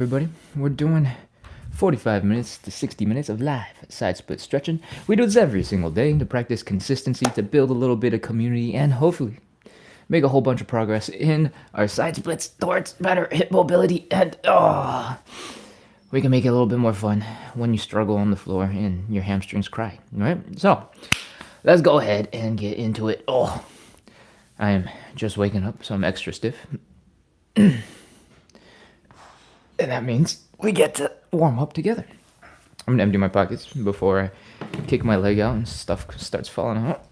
Everybody, we're doing 45 minutes to 60 minutes of live side split stretching. We do this every single day to practice consistency, to build a little bit of community, and hopefully make a whole bunch of progress in our side splits towards better hip mobility. And we can make it a little bit more fun when you struggle on the floor and your hamstrings cry. All right, so let's go ahead and get into it. I am just waking up, so I'm extra stiff. And that means we get to warm up together. I'm gonna empty my pockets before I kick my leg out and stuff starts falling out.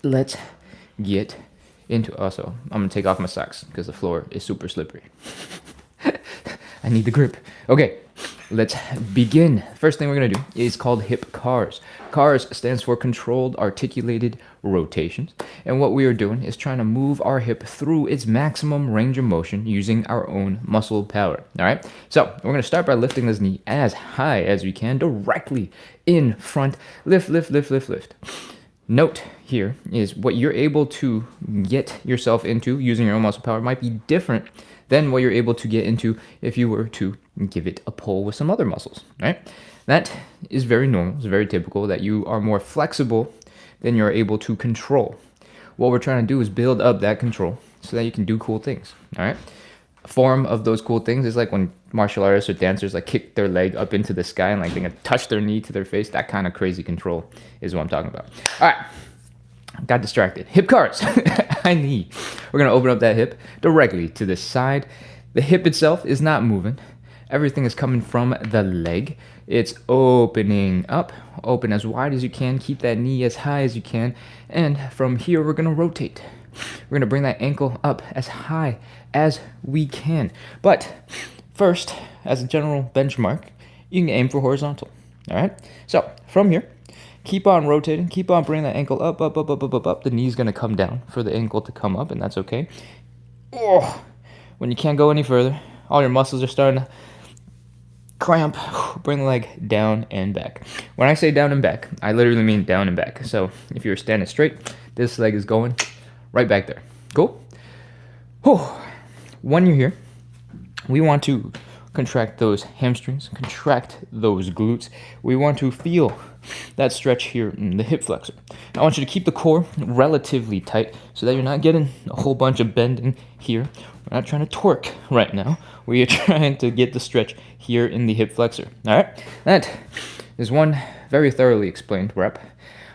Let's get into also. I'm gonna take off my socks because the floor is super slippery. I need the grip. Okay, let's begin. First thing we're gonna do is called hip CARs. CARs stands for controlled articulated rotations. And what we are doing is trying to move our hip through its maximum range of motion using our own muscle power. All right, so we're gonna start by lifting this knee as high as we can, directly in front. Lift, lift, lift, lift, lift. Note here is what you're able to get yourself into using your own muscle power might be different than what you're able to get into if you were to give it a pull with some other muscles, right? That is very normal. It's very typical that you are more flexible than you're able to control. What we're trying to do is build up that control so that you can do cool things, all right? A form of those cool things is like when martial artists or dancers like kick their leg up into the sky and like they can touch their knee to their face. That kind of crazy control is what I'm talking about. All right. Got distracted. Hip CARs. High knee. We're going to open up that hip directly to the side. The hip itself is not moving. Everything is coming from the leg. It's opening up. Open as wide as you can. Keep that knee as high as you can. And from here, we're going to rotate. We're going to bring that ankle up as high as we can. But first, as a general benchmark, you can aim for horizontal. All right? So from here, keep on rotating. Keep on bringing that ankle up, up, up, up, up, up, up. The knee's going to come down for the ankle to come up, and that's okay. When you can't go any further, all your muscles are starting to cramp. Bring the leg down and back. When I say down and back, I literally mean down and back. So if you're standing straight, this leg is going right back there. Cool? When you're here, we want to contract those hamstrings, contract those glutes. We want to feel that stretch here in the hip flexor. I want you to keep the core relatively tight so that you're not getting a whole bunch of bending here. We're not trying to torque right now. We are trying to get the stretch here in the hip flexor. All right, that is one very thoroughly explained rep.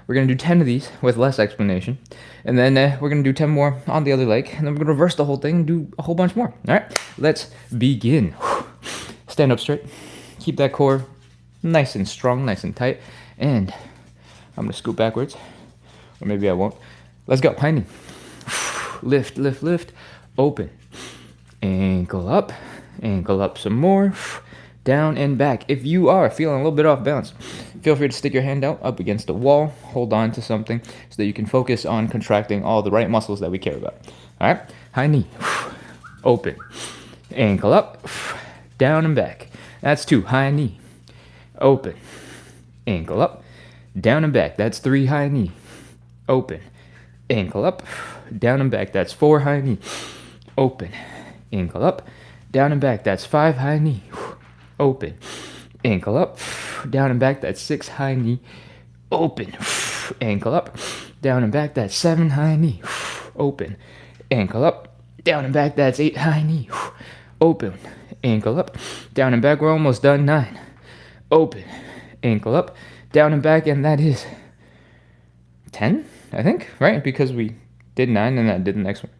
We're going to do 10 of these with less explanation. And then we're going to do 10 more on the other leg. And then we're going to reverse the whole thing and do a whole bunch more. All right, let's begin. Stand up straight. Keep that core nice and strong, nice and tight. And I'm going to scoot backwards. Or maybe I won't. Let's go. High knee. Lift, lift, lift. Open. Ankle up some more. Down and back. If you are feeling a little bit off balance, feel free to stick your hand out up against a wall, hold on to something so that you can focus on contracting all the right muscles that we care about. All right, high knee, open, ankle up, down and back. That's 2, high knee, open, ankle up, down and back. That's 3, high knee, open, ankle up, down and back. That's 4, high knee, open, ankle up, down and back. That's 5, high knee, open, ankle up, down and back. That's 6, high knee, open, ankle up, down and back. That's 7, high knee, open, ankle up, down and back. That's 8, high knee, open, ankle up, down and back. We're almost done. 9, open, ankle up, down and back. And that is 10, I think, right? Because we did 9 and I did the next one.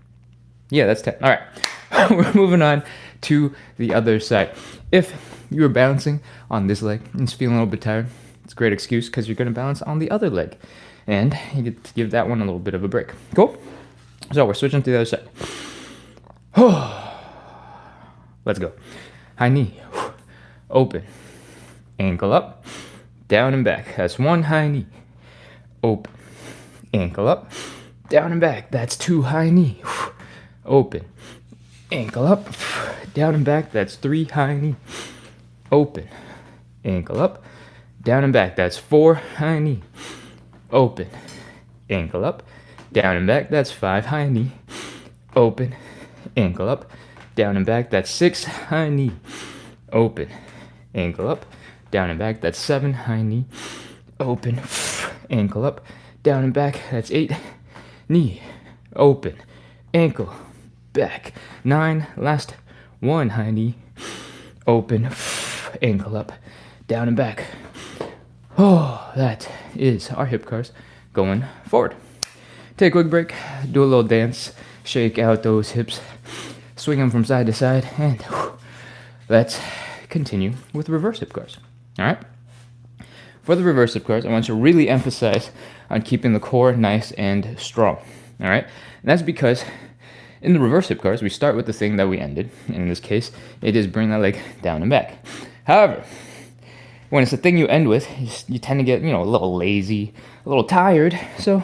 Yeah, that's 10. All right, we're moving on to the other side. If you were balancing on this leg and just feeling a little bit tired, it's a great excuse because you're going to balance on the other leg. And you get to give that one a little bit of a break. Cool? So we're switching to the other side. Let's go. High knee. Open. Ankle up. Down and back. That's 1, high knee. Open. Ankle up. Down and back. That's 2, high knee. Open. Ankle up. Down and back. That's 3, high knee. Open, ankle up, down and back. That's 4, high knee, open, ankle up, down and back. That's 5, high knee, open, ankle up, down and back. That's 6, high knee, open, ankle up, down and back. That's 7, high knee, open, ankle up, down and back. That's 8, knee, open, ankle, back. 9, last 1, high knee, open, ankle up, down and back. Oh, that is our hip cars going forward. Take a quick break, do a little dance, shake out those hips, swing them from side to side, and let's continue with reverse hip cars. All right? For the reverse hip cars, I want you to really emphasize on keeping the core nice and strong. All right? And that's because in the reverse hip cars, we start with the thing that we ended. And in this case, it is bring that leg down and back. However, when it's the thing you end with, you tend to get, a little lazy, a little tired. So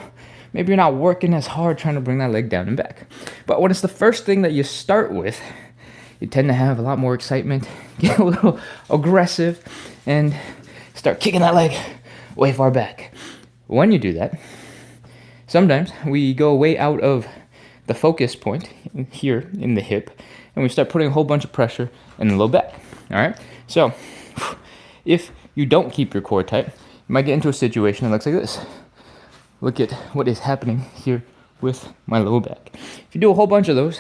maybe you're not working as hard trying to bring that leg down and back. But when it's the first thing that you start with, you tend to have a lot more excitement, get a little aggressive, and start kicking that leg way far back. When you do that, sometimes we go way out of the focus point here in the hip, and we start putting a whole bunch of pressure in the low back. All right? So if you don't keep your core tight, you might get into a situation that looks like this. Look at what is happening here with my low back. If you do a whole bunch of those,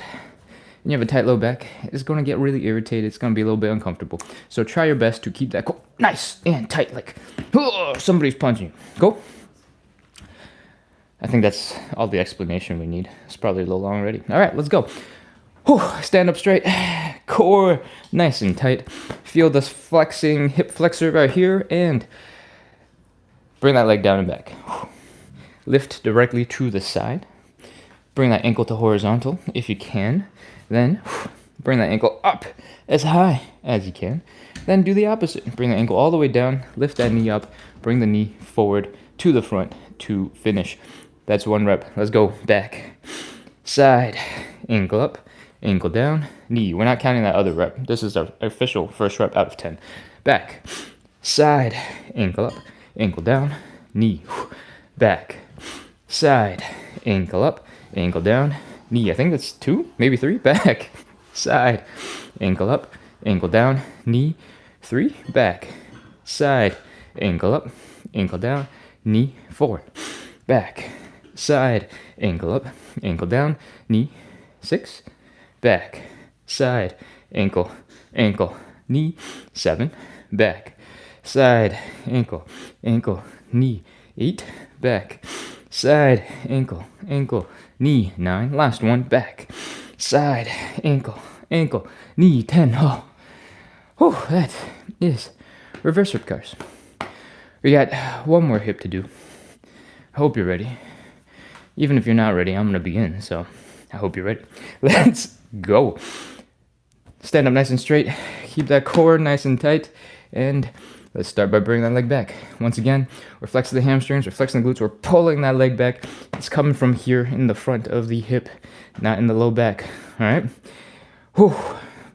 and you have a tight low back, it's going to get really irritated. It's going to be a little bit uncomfortable. So try your best to keep that core nice and tight, like somebody's punching you. Go. I think that's all the explanation we need. It's probably a little long already. All right, let's go. Stand up straight, core nice and tight. Feel this flexing hip flexor right here, and bring that leg down and back. Lift directly to the side. Bring that ankle to horizontal if you can. Then bring that ankle up as high as you can. Then do the opposite. Bring the ankle all the way down, lift that knee up, bring the knee forward to the front to finish. That's 1 rep. Let's go. Back, side, ankle up, ankle down, knee. We're not counting that other rep. This is our official first rep out of 10. Back, side, ankle up, ankle down, knee. Back, side, ankle up, ankle down, knee. I think that's 2, maybe 3. Back, side, ankle up, ankle down, knee. 3. Back, side, ankle up, ankle down, knee. 4. Back, side, ankle up, ankle down, knee. 6. Back, side, ankle, knee. 7. Back, side, ankle, knee. 8. Back, side, ankle, knee. 9. Last one. Back, side, ankle, knee. 10. That is reverse hip cars. We got one more hip to do. I hope you're ready. Even if you're not ready, I'm going to begin, so I hope you're ready. Let's go. Stand up nice and straight. Keep that core nice and tight. And let's start by bringing that leg back. Once again, we're flexing the hamstrings, we're flexing the glutes, we're pulling that leg back. It's coming from here in the front of the hip, not in the low back. All right?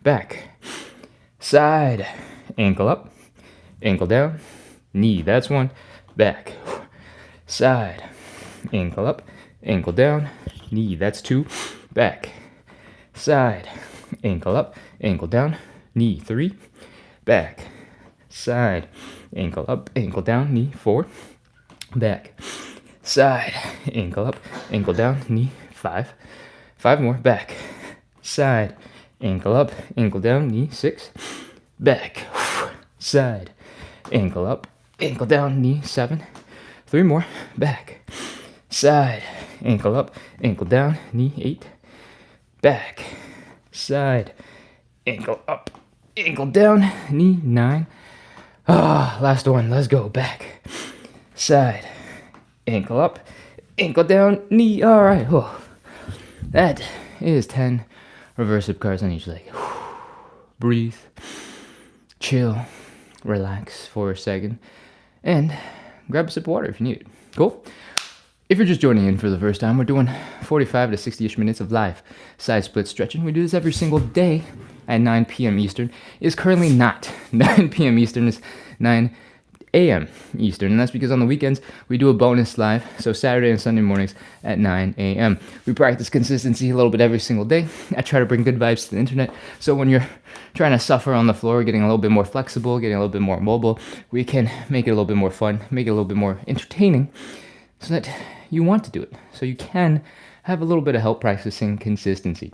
Back. Side. Ankle up. Ankle down. Knee. That's 1. Back. Side. Ankle up. Ankle down. Knee. That's 2. Back. Side. Ankle up. Ankle down. Knee. 3. Back. Side. Ankle up. Ankle down. Knee. 4. Back. Side. Ankle up. Ankle down. Knee. 5. 5 more. Back. Side. Ankle up. Ankle down. Knee. 6. Back. Side. Ankle up. Ankle down. Knee. 7. 3 more. Back. Side. Ankle up. Ankle down. Knee. 8. Back. Side. Ankle up. Ankle down. Knee. 9. Last one. Let's go. Back. Side. Ankle up. Ankle down. Knee. All right. That is 10 reverse hip cars on each leg. Breathe. Chill. Relax for a second. And grab a sip of water if you need it. Cool? If you're just joining in for the first time, we're doing 45 to 60-ish minutes of live side split stretching. We do this every single day at 9 p.m. Eastern. It's currently not 9 p.m. Eastern. It's 9 a.m. Eastern, and that's because on the weekends we do a bonus live, so Saturday and Sunday mornings at 9 a.m. We practice consistency a little bit every single day. I try to bring good vibes to the internet, so when you're trying to suffer on the floor, getting a little bit more flexible, getting a little bit more mobile, we can make it a little bit more fun, make it a little bit more entertaining, so that you want to do it, so you can have a little bit of help practicing consistency.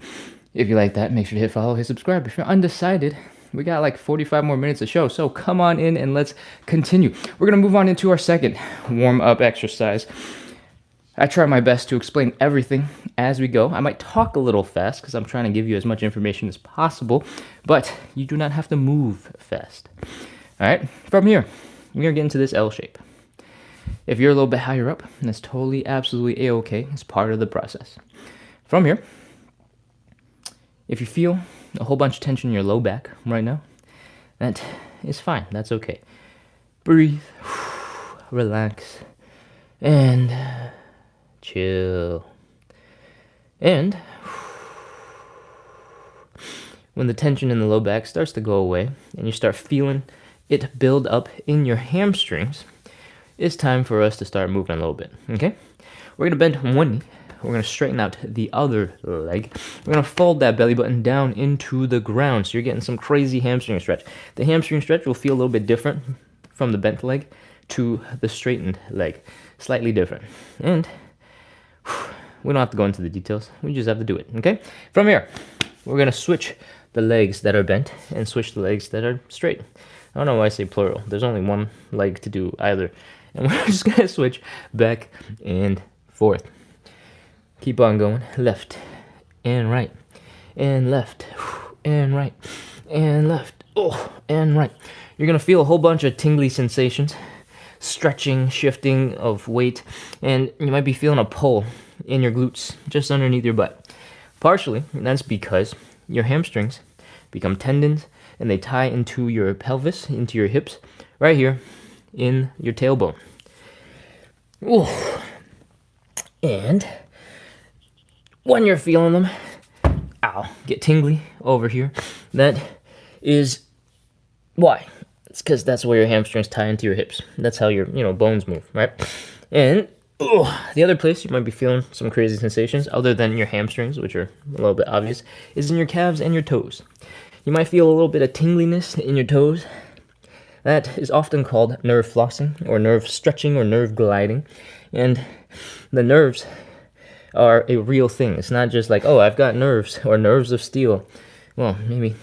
If you like that, make sure to hit follow, hit subscribe. If you're undecided, we got like 45 more minutes of show, so come on in and let's continue. We're gonna move on into our second warm-up exercise. I try my best to explain everything as we go. I might talk a little fast because I'm trying to give you as much information as possible, but you do not have to move fast. All right, from here, we are getting to this L shape. If you're a little bit higher up, that's totally, absolutely a-okay. It's part of the process. From here, if you feel a whole bunch of tension in your low back right now, that is fine. That's okay. Breathe, relax, and chill. And when the tension in the low back starts to go away and you start feeling it build up in your hamstrings, it's time for us to start moving a little bit, okay? We're gonna bend one knee. We're gonna straighten out the other leg. We're gonna fold that belly button down into the ground, so you're getting some crazy hamstring stretch. The hamstring stretch will feel a little bit different from the bent leg to the straightened leg. Slightly different. And we don't have to go into the details. We just have to do it, okay? From here, we're gonna switch the legs that are bent and switch the legs that are straight. I don't know why I say plural. There's only one leg to do either. And we're just gonna switch back and forth. Keep on going. Left and right and left and right and left and right. You're gonna feel a whole bunch of tingly sensations, stretching, shifting of weight, and you might be feeling a pull in your glutes just underneath your butt. Partially, that's because your hamstrings become tendons and they tie into your pelvis, into your hips, right here in your tailbone. Ooh. And when you're feeling them, get tingly over here, that is why. It's because that's where your hamstrings tie into your hips. That's how your bones move, right? And the other place you might be feeling some crazy sensations, other than your hamstrings, which are a little bit obvious, is in your calves and your toes. You might feel a little bit of tingliness in your toes. That is often called nerve flossing, or nerve stretching, or nerve gliding. And the nerves are a real thing. It's not just like, oh, I've got nerves, or nerves of steel. Well, maybe.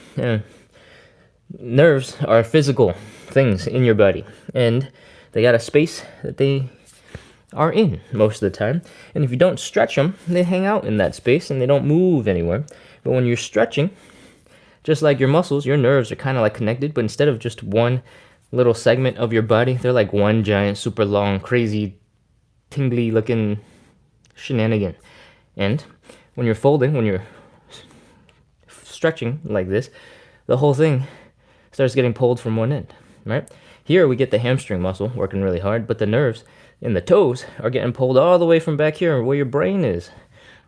Nerves are physical things in your body, and they got a space that they are in most of the time. And if you don't stretch them, they hang out in that space and they don't move anywhere. But when you're stretching, just like your muscles, your nerves are kind of like connected, but instead of just one little segment of your body, they're like one giant, super long, crazy, tingly looking shenanigan. And when you're folding, when you're stretching like this, the whole thing starts getting pulled from one end, right? Here we get the hamstring muscle working really hard, but the nerves in the toes are getting pulled all the way from back here where your brain is,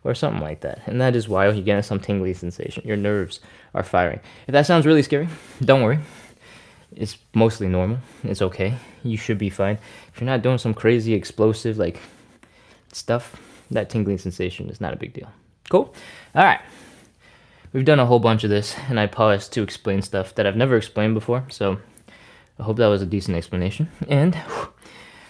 or something like that. And that is why you're getting some tingly sensation. Your nerves are firing. If that sounds really scary, don't worry. It's mostly normal. It's okay. You should be fine. If you're not doing some crazy explosive like stuff, that tingling sensation is not a big deal. Cool? All right. We've done a whole bunch of this, and I paused to explain stuff that I've never explained before, so I hope that was a decent explanation. And I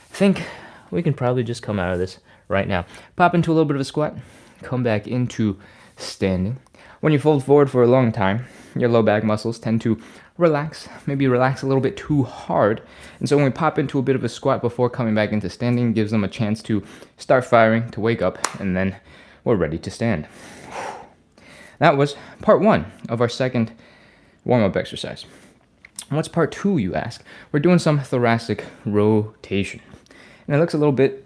think we can probably just come out of this right now. Pop into a little bit of a squat. Come back into standing. When you fold forward for a long time, your low back muscles tend to relax, maybe relax a little bit too hard. And so when we pop into a bit of a squat before coming back into standing, gives them a chance to start firing, to wake up, and then we're ready to stand. That was part one of our second warm-up exercise. What's part two, you ask? We're doing some thoracic rotation. And it looks a little bit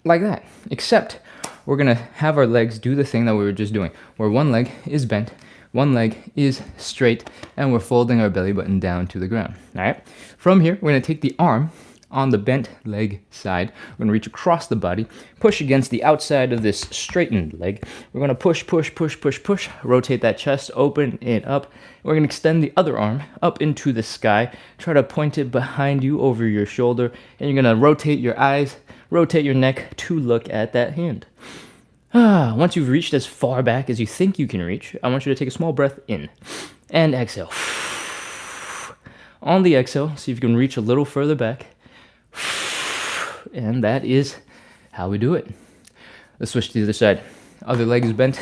like that, except we're going to have our legs do the thing that we were just doing, where one leg is bent, one leg is straight, and we're folding our belly button down to the ground. All right? From here, we're going to take the arm on the bent leg side. We're going to reach across the body, push against the outside of this straightened leg. We're going to push, push, push, push, push, rotate that chest, open it up. We're going to extend the other arm up into the sky, try to point it behind you over your shoulder, and you're going to rotate your eyes, rotate your neck to look at that hand. Once you've reached as far back as you think you can reach, I want you to take a small breath in and exhale. On the exhale, see if you can reach a little further back. And that is how we do it. Let's switch to the other side. Other leg is bent.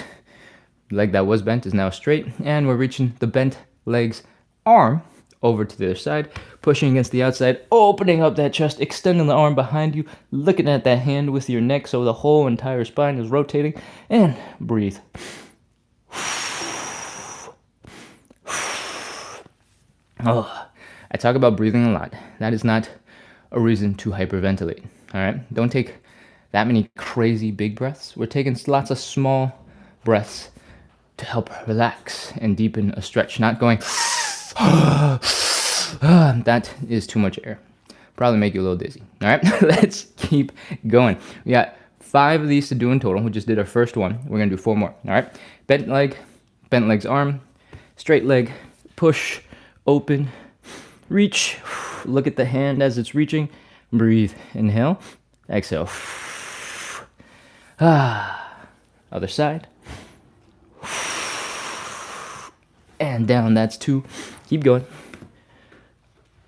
The leg that was bent is now straight. And we're reaching the bent leg's arm over to the other side, pushing against the outside, opening up that chest, extending the arm behind you, looking at that hand with your neck so the whole entire spine is rotating, and breathe. Oh, I talk about breathing a lot. That is not a reason to hyperventilate, all right? Don't take that many crazy big breaths. We're taking lots of small breaths to help relax and deepen a stretch, not going... that is too much air. Probably make you a little dizzy. All right, let's keep going. We got 5 of these to do in total. We just did our first one. We're gonna do 4 more. All right, bent leg's arm, straight leg, push, open, reach. Look at the hand as it's reaching. Breathe. Inhale, exhale. Other side. And down. That's 2. Keep going.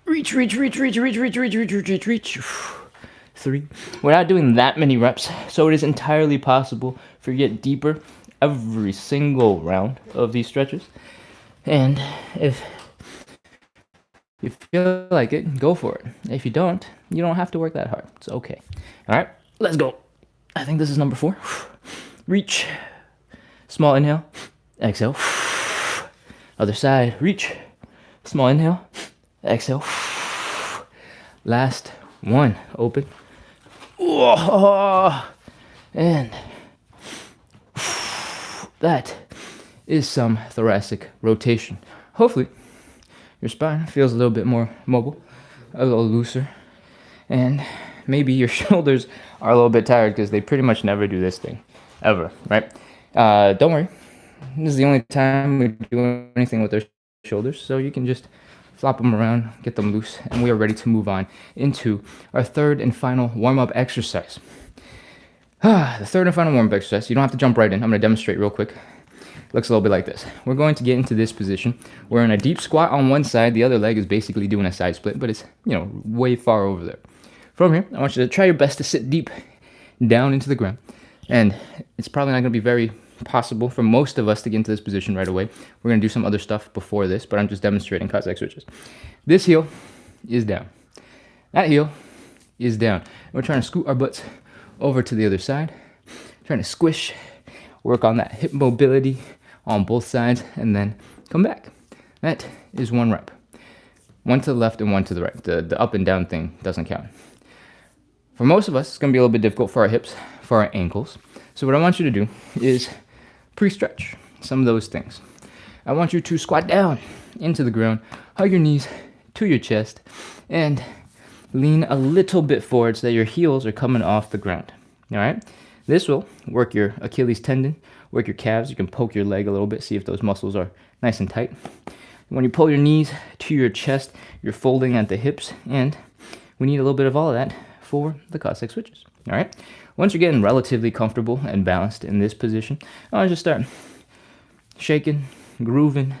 Reach, reach, reach, reach, reach, reach, reach, reach, reach, reach, reach. 3. We're not doing that many reps, so it is entirely possible for you to get deeper every single round of these stretches. And if you feel like it, go for it. If you don't, you don't have to work that hard. It's okay. All right, let's go. I think this is number 4. Reach. Small inhale. Exhale. Other side. Reach. Small inhale. Exhale. Last one. Open. And that is some thoracic rotation. Hopefully, your spine feels a little bit more mobile, a little looser, and maybe your shoulders are a little bit tired because they pretty much never do this thing, ever, right? Don't worry. This is the only time we do anything with our shoulders, so you can just flop them around, get them loose, and we are ready to move on into our third and final warm-up exercise. The third and final warm-up exercise, you don't have to jump right in. I'm going to demonstrate real quick. Looks a little bit like this. We're going to get into this position. We're in a deep squat on one side. The other leg is basically doing a side split, but it's, way far over there. From here, I want you to try your best to sit deep down into the ground. And it's probably not going to be very possible for most of us to get into this position right away. We're going to do some other stuff before this, but I'm just demonstrating Cossack switches. This heel is down. That heel is down. We're trying to scoot our butts over to the other side, trying to squish, work on that hip mobility on both sides, and then come back. That is 1 rep. 1 to the left and 1 to the right. The up and down thing doesn't count. For most of us, it's going to be a little bit difficult for our hips, for our ankles. So what I want you to do is pre-stretch some of those things. I want you to squat down into the ground, hug your knees to your chest, and lean a little bit forward so that your heels are coming off the ground. All right? This will work your Achilles tendon, work your calves. You can poke your leg a little bit, see if those muscles are nice and tight. When you pull your knees to your chest, you're folding at the hips, and we need a little bit of all of that for the Cossack switches. All right? Once you're getting relatively comfortable and balanced in this position, I want you to start shaking, grooving,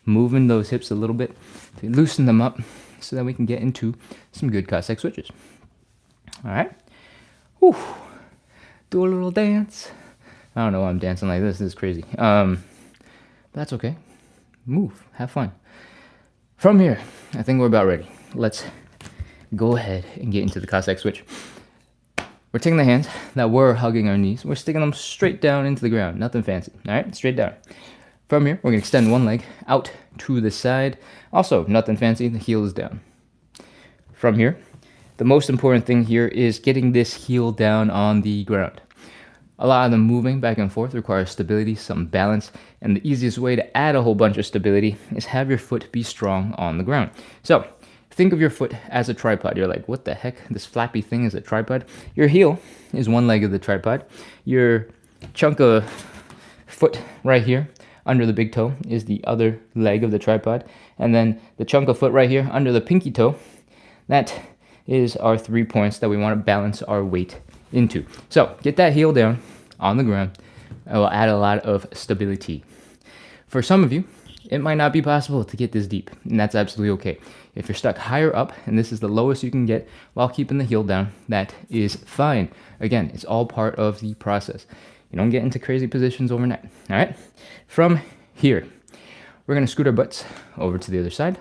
moving those hips a little bit to loosen them up so that we can get into some good Cossack switches. All right? Whew. Do a little dance. I don't know why I'm dancing like this. This is crazy. That's okay. Move. Have fun. From here, I think we're about ready. Let's go ahead and get into the Cossack switch. We're taking the hands that were hugging our knees. We're sticking them straight down into the ground. Nothing fancy. All right? Straight down. From here, we're going to extend one leg out to the side. Also, nothing fancy. The heel is down. From here, the most important thing here is getting this heel down on the ground. A lot of them moving back and forth requires stability, some balance, and the easiest way to add a whole bunch of stability is have your foot be strong on the ground. So, think of your foot as a tripod. You're like, what the heck? This flappy thing is a tripod? Your heel is one leg of the tripod. Your chunk of foot right here under the big toe is the other leg of the tripod. And then the chunk of foot right here under the pinky toe, that is our 3 points that we want to balance our weight into. So get that heel down on the ground. It will add a lot of stability. For some of you, it might not be possible to get this deep, and that's absolutely okay. If you're stuck higher up and this is the lowest you can get while keeping the heel down, that is fine. Again, it's all part of the process. You don't get into crazy positions overnight. All right? From here, we're going to scoot our butts over to the other side.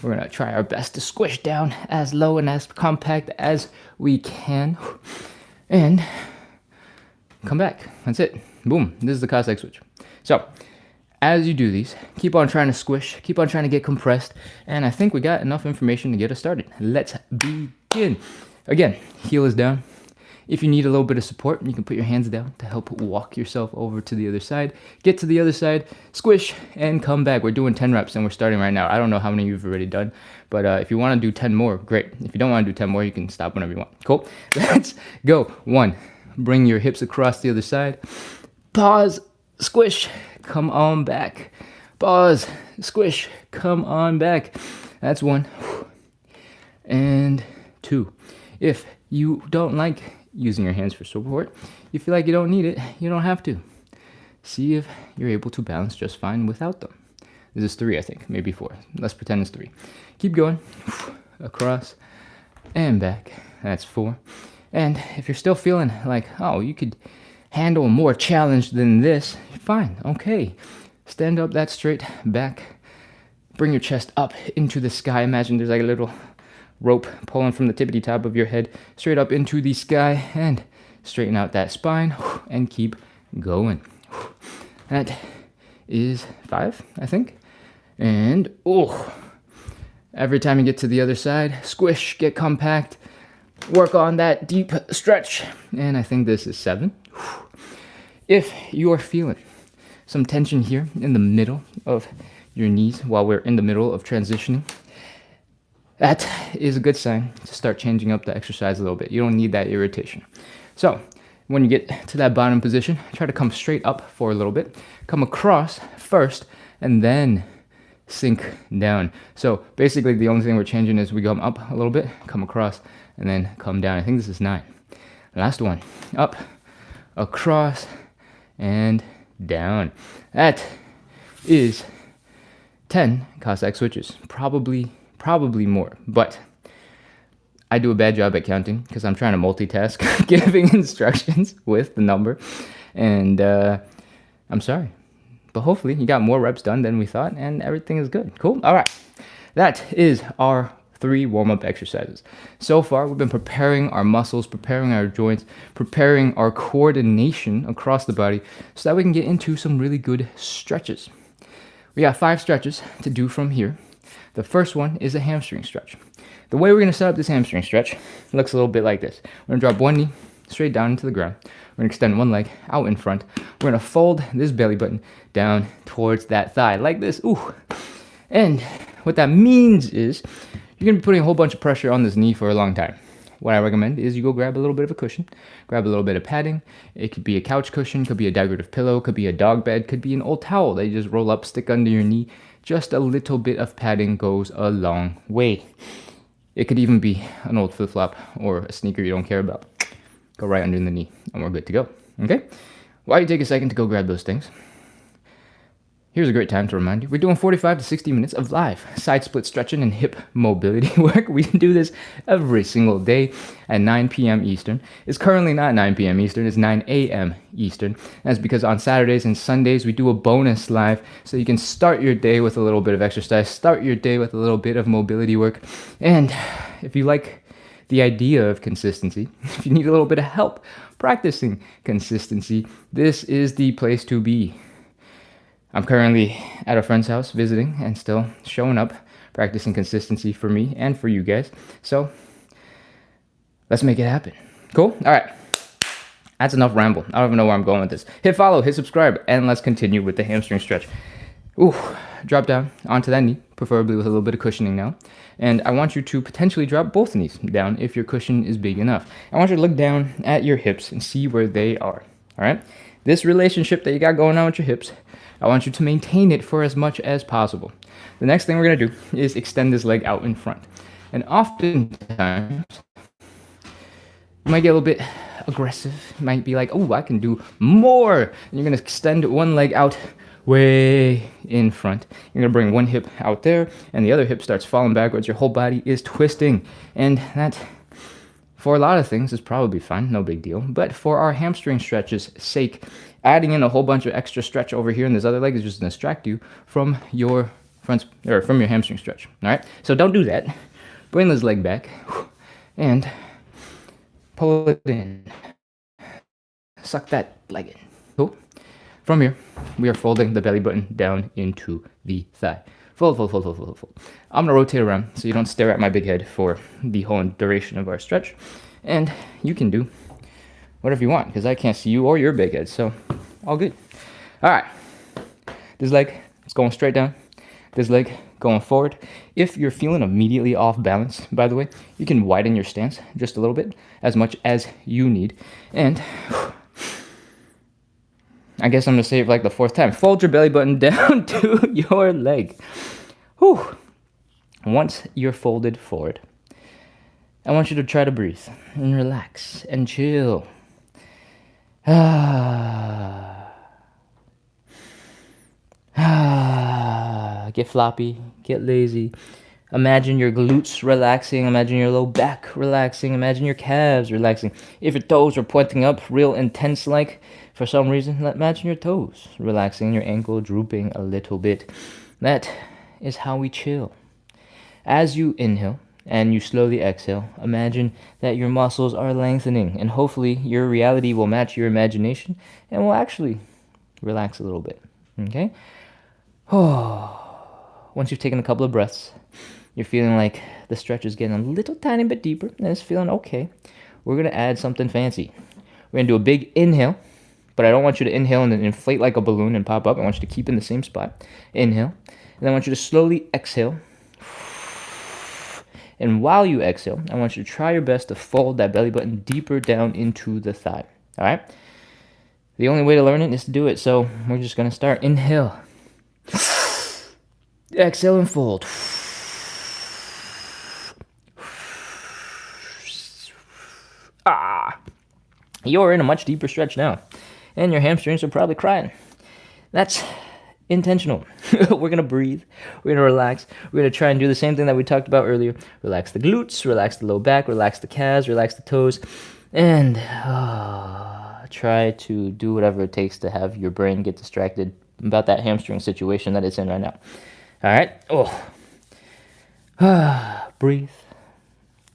We're going to try our best to squish down as low and as compact as we can. And come back. That's it. Boom. This is the Cossack switch. So, as you do these, keep on trying to squish, keep on trying to get compressed, and I think we got enough information to get us started. Let's begin. Again, heel is down. If you need a little bit of support, you can put your hands down to help walk yourself over to the other side. Get to the other side, squish, and come back. We're doing 10 reps, and we're starting right now. I don't know how many you've already done, but if you want to do 10 more, great. If you don't want to do 10 more, you can stop whenever you want. Cool? Let's go. 1. Bring your hips across the other side. Pause, squish, come on back. Pause, squish, come on back. That's 1. And 2. If you don't like using your hands for support, you feel like you don't need it, you don't have to. See if you're able to balance just fine without them. This is 3, I think, maybe 4. Let's pretend it's 3. Keep going, across and back. That's 4. And if you're still feeling like, oh, you could handle more challenge than this, fine, okay. Stand up that straight back. Bring your chest up into the sky. Imagine there's like a little rope pulling from the tippity top of your head straight up into the sky, and straighten out that spine and keep going. That is 5, I think. And every time you get to the other side, squish, get compact, work on that deep stretch. And I think this is 7. If you're feeling some tension here in the middle of your knees while we're in the middle of transitioning, that is a good sign to start changing up the exercise a little bit. You don't need that irritation. So when you get to that bottom position, try to come straight up for a little bit. Come across first and then sink down. So basically the only thing we're changing is we come up a little bit, come across, and then come down. I think this is 9. Last one. Up, across, and down. That is 10 Cossack switches. Probably more, but I do a bad job at counting because I'm trying to multitask giving instructions with the number, and I'm sorry, but hopefully you got more reps done than we thought and everything is good. Cool. All right, that is our 3 warm-up exercises. So far we've been preparing our muscles, preparing our joints, preparing our coordination across the body so that we can get into some really good stretches. We got 5 stretches to do from here. The first one is a hamstring stretch. The way we're going to set up this hamstring stretch looks a little bit like this. We're going to drop one knee straight down into the ground. We're going to extend one leg out in front. We're going to fold this belly button down towards that thigh like this. Ooh. And what that means is you're going to be putting a whole bunch of pressure on this knee for a long time. What I recommend is you go grab a little bit of a cushion, grab a little bit of padding. It could be a couch cushion, could be a decorative pillow, could be a dog bed, could be an old towel that you just roll up, stick under your knee. Just a little bit of padding goes a long way. It could even be an old flip-flop or a sneaker you don't care about. Go right under the knee and we're good to go. Okay? While you take a second to go grab those things, here's a great time to remind you, we're doing 45 to 60 minutes of live side split stretching and hip mobility work. We do this every single day at 9 p.m. Eastern. It's currently not 9 p.m. Eastern, it's 9 a.m. Eastern. That's because on Saturdays and Sundays, we do a bonus live so you can start your day with a little bit of exercise, start your day with a little bit of mobility work. And if you like the idea of consistency, if you need a little bit of help practicing consistency, this is the place to be. I'm currently at a friend's house visiting and still showing up, practicing consistency for me and for you guys. So let's make it happen. Cool? All right. That's enough ramble. I don't even know where I'm going with this. Hit follow, hit subscribe, and let's continue with the hamstring stretch. Ooh, drop down onto that knee. preferably with a little bit of cushioning now. And I want you to potentially drop both knees down if your cushion is big enough. I want you to look down at your hips and see where they are, all right? This relationship that you got going on with your hips, I want you to maintain it for as much as possible. The next thing we're gonna do is extend this leg out in front. And oftentimes, you might get a little bit aggressive. You might be like, oh, I can do more. And you're gonna extend one leg out way in front. You're gonna bring one hip out there and the other hip starts falling backwards. Your whole body is twisting. And that, for a lot of things, is probably fine, no big deal. But for our hamstring stretch's sake, adding in a whole bunch of extra stretch over here in this other leg is just gonna distract you from your from your hamstring stretch. All right, so don't do that. Bring this leg back and pull it in. Suck that leg in. Cool. From here, we are folding the belly button down into the thigh. Fold, fold, fold, fold, fold, fold. I'm gonna rotate around so you don't stare at my big head for the whole duration of our stretch. And you can do whatever you want because I can't see you or your big head, so all good. All right, this leg is going straight down. This leg going forward. If you're feeling immediately off balance, by the way, you can widen your stance just a little bit, as much as you need. And I guess I'm gonna say it for like the fourth time. Fold your belly button down to your leg. Whew. Once you're folded forward, I want you to try to breathe and relax and chill. Get floppy, get lazy. Imagine your glutes relaxing. Imagine your low back relaxing. Imagine your calves relaxing. If your toes are pointing up real intense like for some reason, imagine your toes relaxing, your ankle drooping a little bit. That is how we chill. As you inhale and you slowly exhale, imagine that your muscles are lengthening and hopefully your reality will match your imagination and will actually relax a little bit, okay? Once you've taken a couple of breaths, you're feeling like the stretch is getting a little tiny bit deeper and it's feeling okay. We're gonna add something fancy. We're gonna do a big inhale, but I don't want you to inhale and then inflate like a balloon and pop up. I want you to keep in the same spot. Inhale, and then I want you to slowly exhale. And while you exhale, I want you to try your best to fold that belly button deeper down into the thigh, all right? The only way to learn it is to do it, so we're just gonna start. Inhale. Exhale and fold. You're in a much deeper stretch now, and your hamstrings are probably crying. That's intentional. We're gonna breathe, we're gonna relax, we're gonna try and do the same thing that we talked about earlier. Relax the glutes, relax the low back, relax the calves, relax the toes, and try to do whatever it takes to have your brain get distracted about that hamstring situation that it's in right now. All right. Breathe.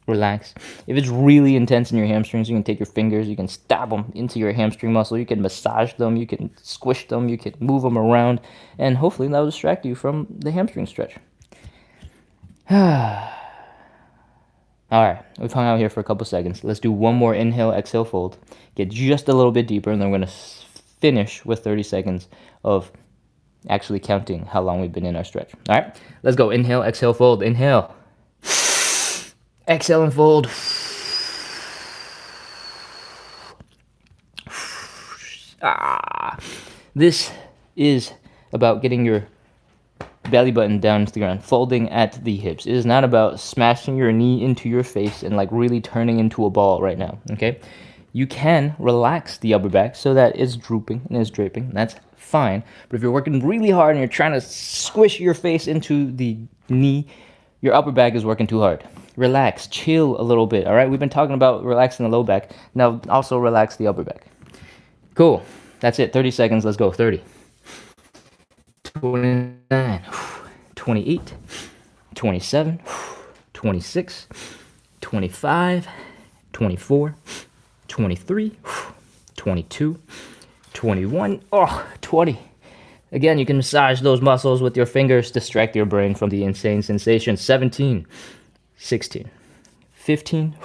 Relax. If it's really intense in your hamstrings, you can take your fingers, you can stab them into your hamstring muscle, you can massage them, you can squish them, you can move them around, and hopefully that will distract you from the hamstring stretch. All right, we've hung out here for a couple seconds. Let's do one more inhale, exhale, fold. Get just a little bit deeper, and then we're going to finish with 30 seconds of actually counting how long we've been in our stretch. All right, let's go. Inhale, exhale, fold. Inhale. Exhale and fold. This is about getting your belly button down to the ground, folding at the hips. It is not about smashing your knee into your face and like really turning into a ball right now, okay? You can relax the upper back so that it's drooping and it's draping. That's fine. But if you're working really hard and you're trying to squish your face into the knee, your upper back is working too hard. Relax, chill a little bit, all right? We've been talking about relaxing the low back. Now also relax the upper back. Cool. That's it. 30 seconds. Let's go. 30. 29. 28. 27. 26. 25. 24. 23. 22. 21. 20. Again, you can massage those muscles with your fingers, distract your brain from the insane sensation. 17. 16, 15,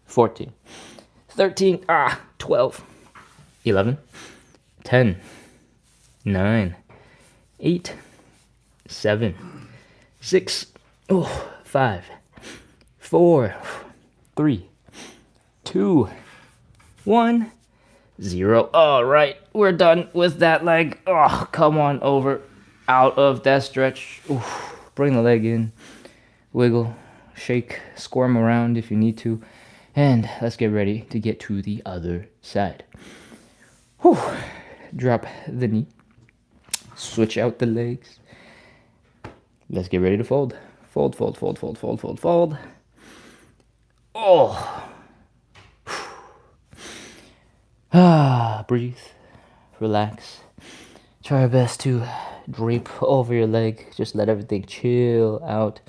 14, 13, 12, 11, 10, 9, 8, 7, 6, oh, 5, 4, 3, 2, 1, 0. All right, we're done with that leg. Oh, come on over, out of that stretch. Oof. Bring the leg in, wiggle, shake, squirm around if you need to, and let's get ready to get to the other side. Whew. Drop the knee, switch out the legs. Let's get ready to fold. Fold, fold, fold, fold, fold, fold, fold. Oh. Breathe, relax. Try your best to drape over your leg. Just let everything chill out.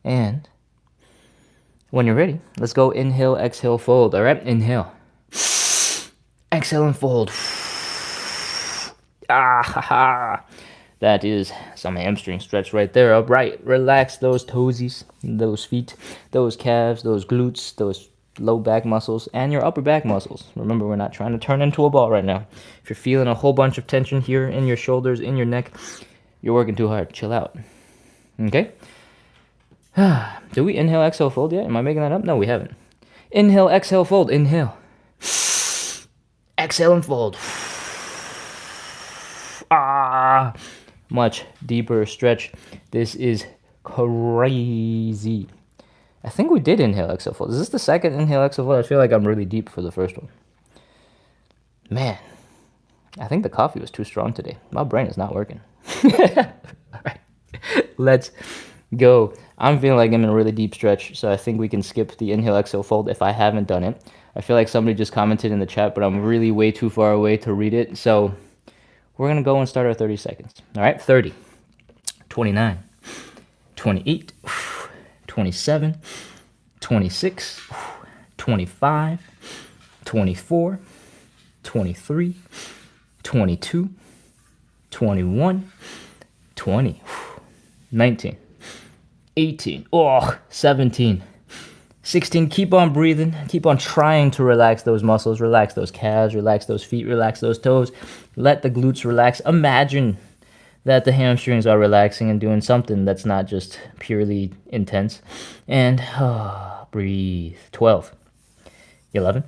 And when you're ready, let's go inhale, exhale, fold. All right, inhale. Exhale and fold. That is some hamstring stretch right there. All right, relax those toesies, those feet, those calves, those glutes, those low back muscles, and your upper back muscles. Remember, we're not trying to turn into a ball right now. If you're feeling a whole bunch of tension here in your shoulders, in your neck, you're working too hard. Chill out. Okay? Did we inhale, exhale, fold yet? Am I making that up? No, we haven't. Inhale, exhale, fold. Inhale. Exhale and fold. Much deeper stretch. This is crazy. I think we did inhale, exhale, fold. Is this the second inhale, exhale, fold? I feel like I'm really deep for the first one. Man, I think the coffee was too strong today. My brain is not working. All right, let's go. I'm feeling like I'm in a really deep stretch, so I think we can skip the inhale, exhale, fold if I haven't done it. I feel like somebody just commented in the chat, but I'm really way too far away to read it, so we're going to go and start our 30 seconds. All right, 30, 29, 28, 27, 26, 25, 24, 23, 22, 21, 20, 19, 18, 17, 16. Keep on breathing. Keep on trying to relax those muscles, relax those calves, relax those feet, relax those toes. Let the glutes relax. Imagine that the hamstrings are relaxing and doing something that's not just purely intense. And breathe. 12, 11,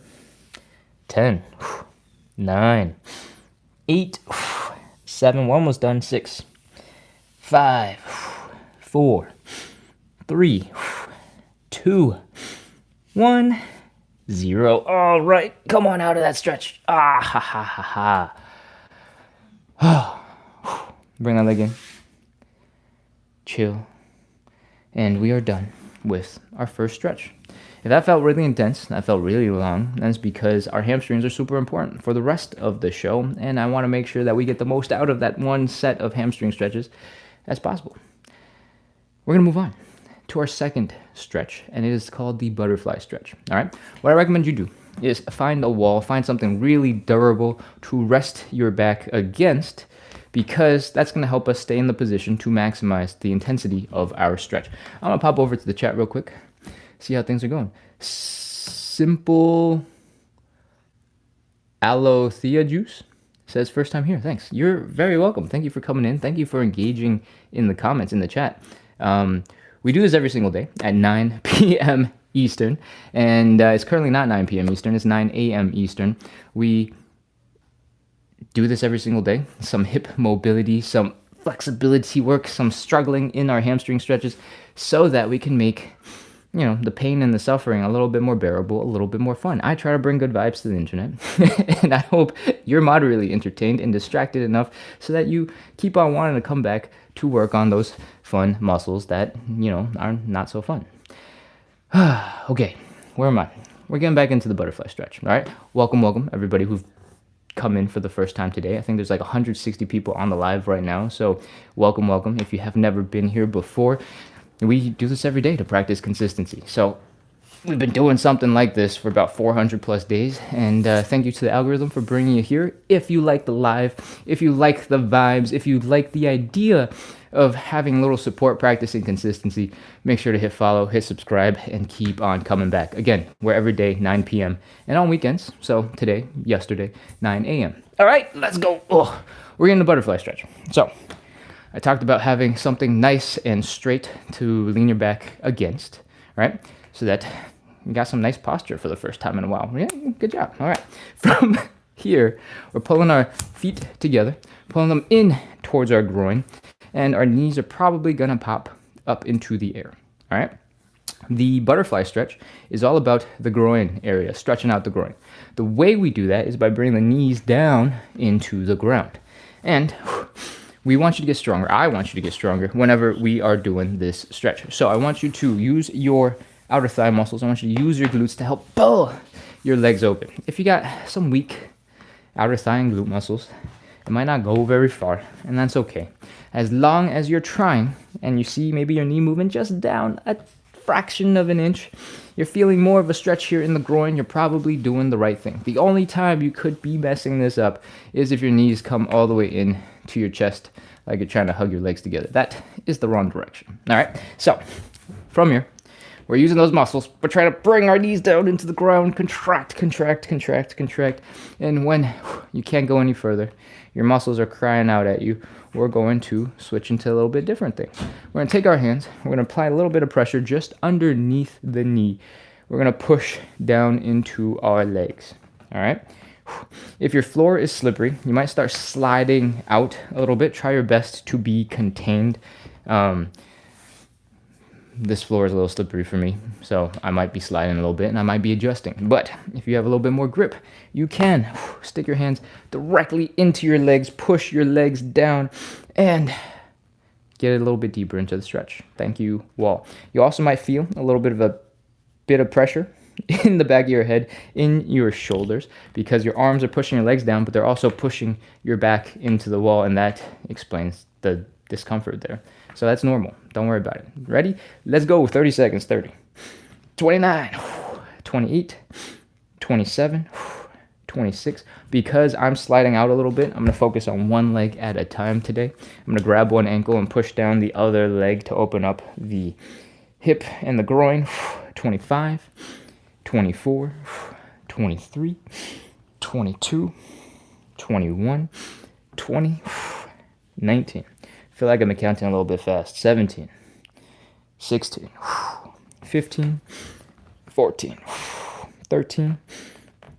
10, 9, 8, 7, we're almost done. 6, 5, 4, 3, 2, 1, 0. All right, come on out of that stretch. Bring that leg in. Chill. And we are done with our first stretch. If that felt really intense, that felt really long, that's because our hamstrings are super important for the rest of the show, and I want to make sure that we get the most out of that one set of hamstring stretches as possible. We're going to move on to our second stretch, and it is called the butterfly stretch. All right, what I recommend you do is find a wall, find something really durable to rest your back against, because that's going to help us stay in the position to maximize the intensity of our stretch. I'm going to pop over to the chat real quick, see how things are going. Simple Alothea Juice says, first time here, thanks. You're very welcome. Thank you for coming in. Thank you for engaging in the comments, in the chat. We do this every single day at 9 p.m. Eastern, and it's currently not 9 p.m. Eastern, it's 9 a.m. Eastern. We do this every single day. Some hip mobility, some flexibility work, some struggling in our hamstring stretches, so that we can make, the pain and the suffering a little bit more bearable, a little bit more fun. I try to bring good vibes to the internet, and I hope you're moderately entertained and distracted enough so that you keep on wanting to come back to work on those fun muscles that, are not so fun. Okay, where am I? We're getting back into the butterfly stretch, all right? Welcome, everybody who've come in for the first time today. I think there's like 160 people on the live right now, so welcome. If you have never been here before, we do this every day to practice consistency. So we've been doing something like this for about 400 plus days, and thank you to the algorithm for bringing you here. If you like the live, if you like the vibes, if you like the idea of having a little support practicing consistency, make sure to hit follow, hit subscribe, and keep on coming back. Again, we're every day, 9 p.m. and on weekends. So today, yesterday, 9 a.m. All right, let's go. We're getting the butterfly stretch. So I talked about having something nice and straight to lean your back against, right? So that you got some nice posture for the first time in a while. Yeah, good job. All right. From here, we're pulling our feet together, pulling them in towards our groin, and our knees are probably gonna pop up into the air. All right. The butterfly stretch is all about the groin area, stretching out the groin. The way we do that is by bringing the knees down into the ground. And we want you to get stronger. I want you to get stronger whenever we are doing this stretch. So I want you to use your outer thigh muscles. I want you to use your glutes to help pull your legs open. If you got some weak outer thigh and glute muscles, it might not go very far, and that's okay. As long as you're trying and you see maybe your knee moving just down a fraction of an inch, you're feeling more of a stretch here in the groin, you're probably doing the right thing. The only time you could be messing this up is if your knees come all the way in to your chest like you're trying to hug your legs together. That is the wrong direction. All right, so from here, we're using those muscles. We're trying to bring our knees down into the ground, contract, contract, contract, contract. And when you can't go any further, your muscles are crying out at you, we're going to switch into a little bit different thing. We're going to take our hands, we're going to apply a little bit of pressure just underneath the knee. We're going to push down into our legs. All right? If your floor is slippery, you might start sliding out a little bit. Try your best to be contained. This floor is a little slippery for me, so I might be sliding a little bit and I might be adjusting. But if you have a little bit more grip, you can stick your hands directly into your legs, push your legs down, and get a little bit deeper into the stretch. Thank you, wall. You also might feel a little bit of pressure in the back of your head, in your shoulders, because your arms are pushing your legs down, but they're also pushing your back into the wall, and that explains the discomfort there. So that's normal. Don't worry about it. Ready? Let's go. 30 seconds. 30. 29. 28. 27. 26. Because I'm sliding out a little bit, I'm going to focus on one leg at a time today. I'm going to grab one ankle and push down the other leg to open up the hip and the groin. 25. 24. 23. 22. 21. 20. 19. I feel like I'm counting a little bit fast. 17, 16, 15, 14, 13,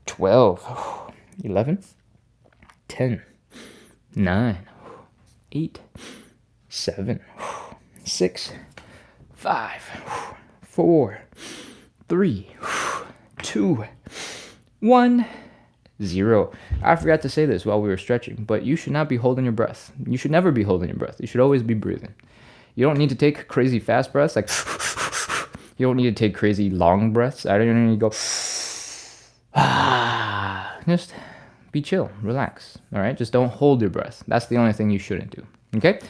12, 11, 10, 9, 8, 7, 6, 5, 4, 3, 2, 1. 0. I forgot to say this while we were stretching, but you should not be holding your breath. You should never be holding your breath. You should always be breathing. You don't need to take crazy fast breaths, like you don't need to take crazy long breaths. I don't need to go just be chill, relax. All right, just don't hold your breath. That's the only thing you shouldn't do. Okay,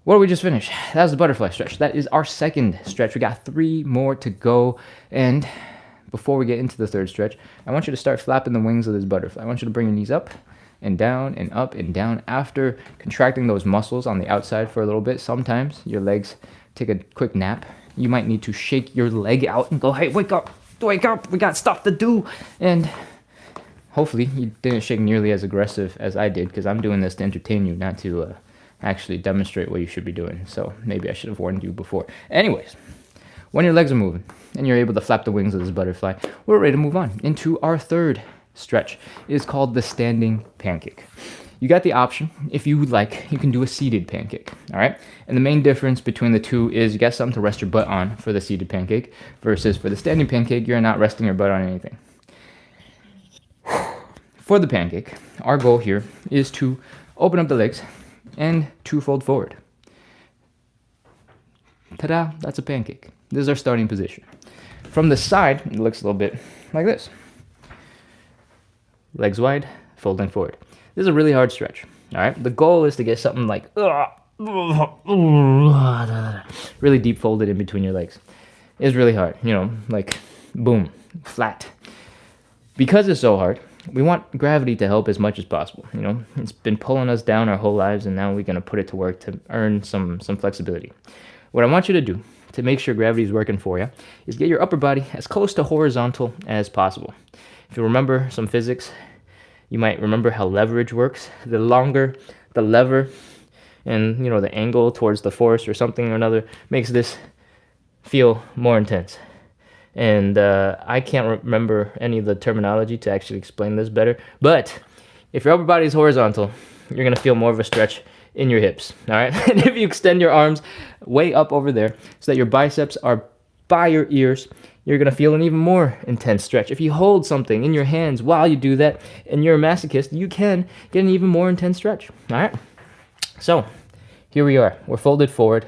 what did we just finish? That was the butterfly stretch. That is our second stretch. We got 3 more to go, and before we get into the third stretch, I want you to start flapping the wings of this butterfly. I want you to bring your knees up and down and up and down after contracting those muscles on the outside for a little bit. Sometimes your legs take a quick nap. You might need to shake your leg out and go, hey, wake up, we got stuff to do. And hopefully you didn't shake nearly as aggressive as I did, because I'm doing this to entertain you, not to actually demonstrate what you should be doing. So maybe I should have warned you before. Anyways, when your legs are moving and you're able to flap the wings of this butterfly, we're ready to move on into our third stretch. It is called the standing pancake. You got the option, if you would like, you can do a seated pancake, all right? And the main difference between the two is you got something to rest your butt on for the seated pancake, versus for the standing pancake, you're not resting your butt on anything. For the pancake, our goal here is to open up the legs and 2-fold forward. Ta-da, that's a pancake. This is our starting position. From the side, it looks a little bit like this. Legs wide, folding forward. This is a really hard stretch, all right? The goal is to get something like really deep folded in between your legs. It's really hard, like boom, flat. Because it's so hard, we want gravity to help as much as possible. It's been pulling us down our whole lives, and now we're going to put it to work to earn some flexibility. What I want you to do to make sure gravity is working for you is get your upper body as close to horizontal as possible. If you remember some physics, you might remember how leverage works. The longer the lever and the angle towards the force or something or another makes this feel more intense. And I can't remember any of the terminology to actually explain this better, but if your upper body is horizontal, you're going to feel more of a stretch in your hips, all right? And if you extend your arms way up over there so that your biceps are by your ears, you're going to feel an even more intense stretch. If you hold something in your hands while you do that and you're a masochist, you can get an even more intense stretch, all right? So here we are. We're folded forward.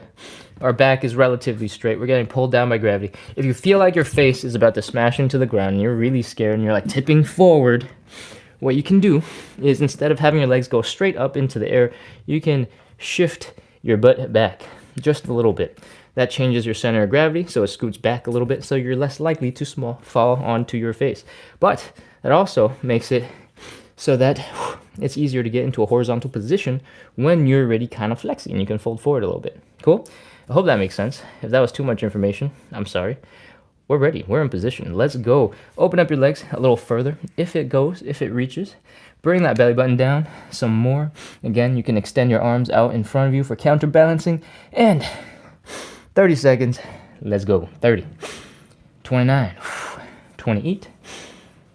Our back is relatively straight. We're getting pulled down by gravity. If you feel like your face is about to smash into the ground and you're really scared and you're like tipping forward, what you can do is, instead of having your legs go straight up into the air, you can shift your butt back just a little bit. That changes your center of gravity, so it scoots back a little bit, so you're less likely to fall onto your face. But that also makes it so that it's easier to get into a horizontal position when you're already kind of flexing and you can fold forward a little bit. Cool? I hope that makes sense. If that was too much information, I'm sorry. We're ready. We're in position. Let's go. Open up your legs a little further. If it goes, if it reaches, bring that belly button down some more. Again, you can extend your arms out in front of you for counterbalancing. And 30 seconds. Let's go. 30, 29, 28,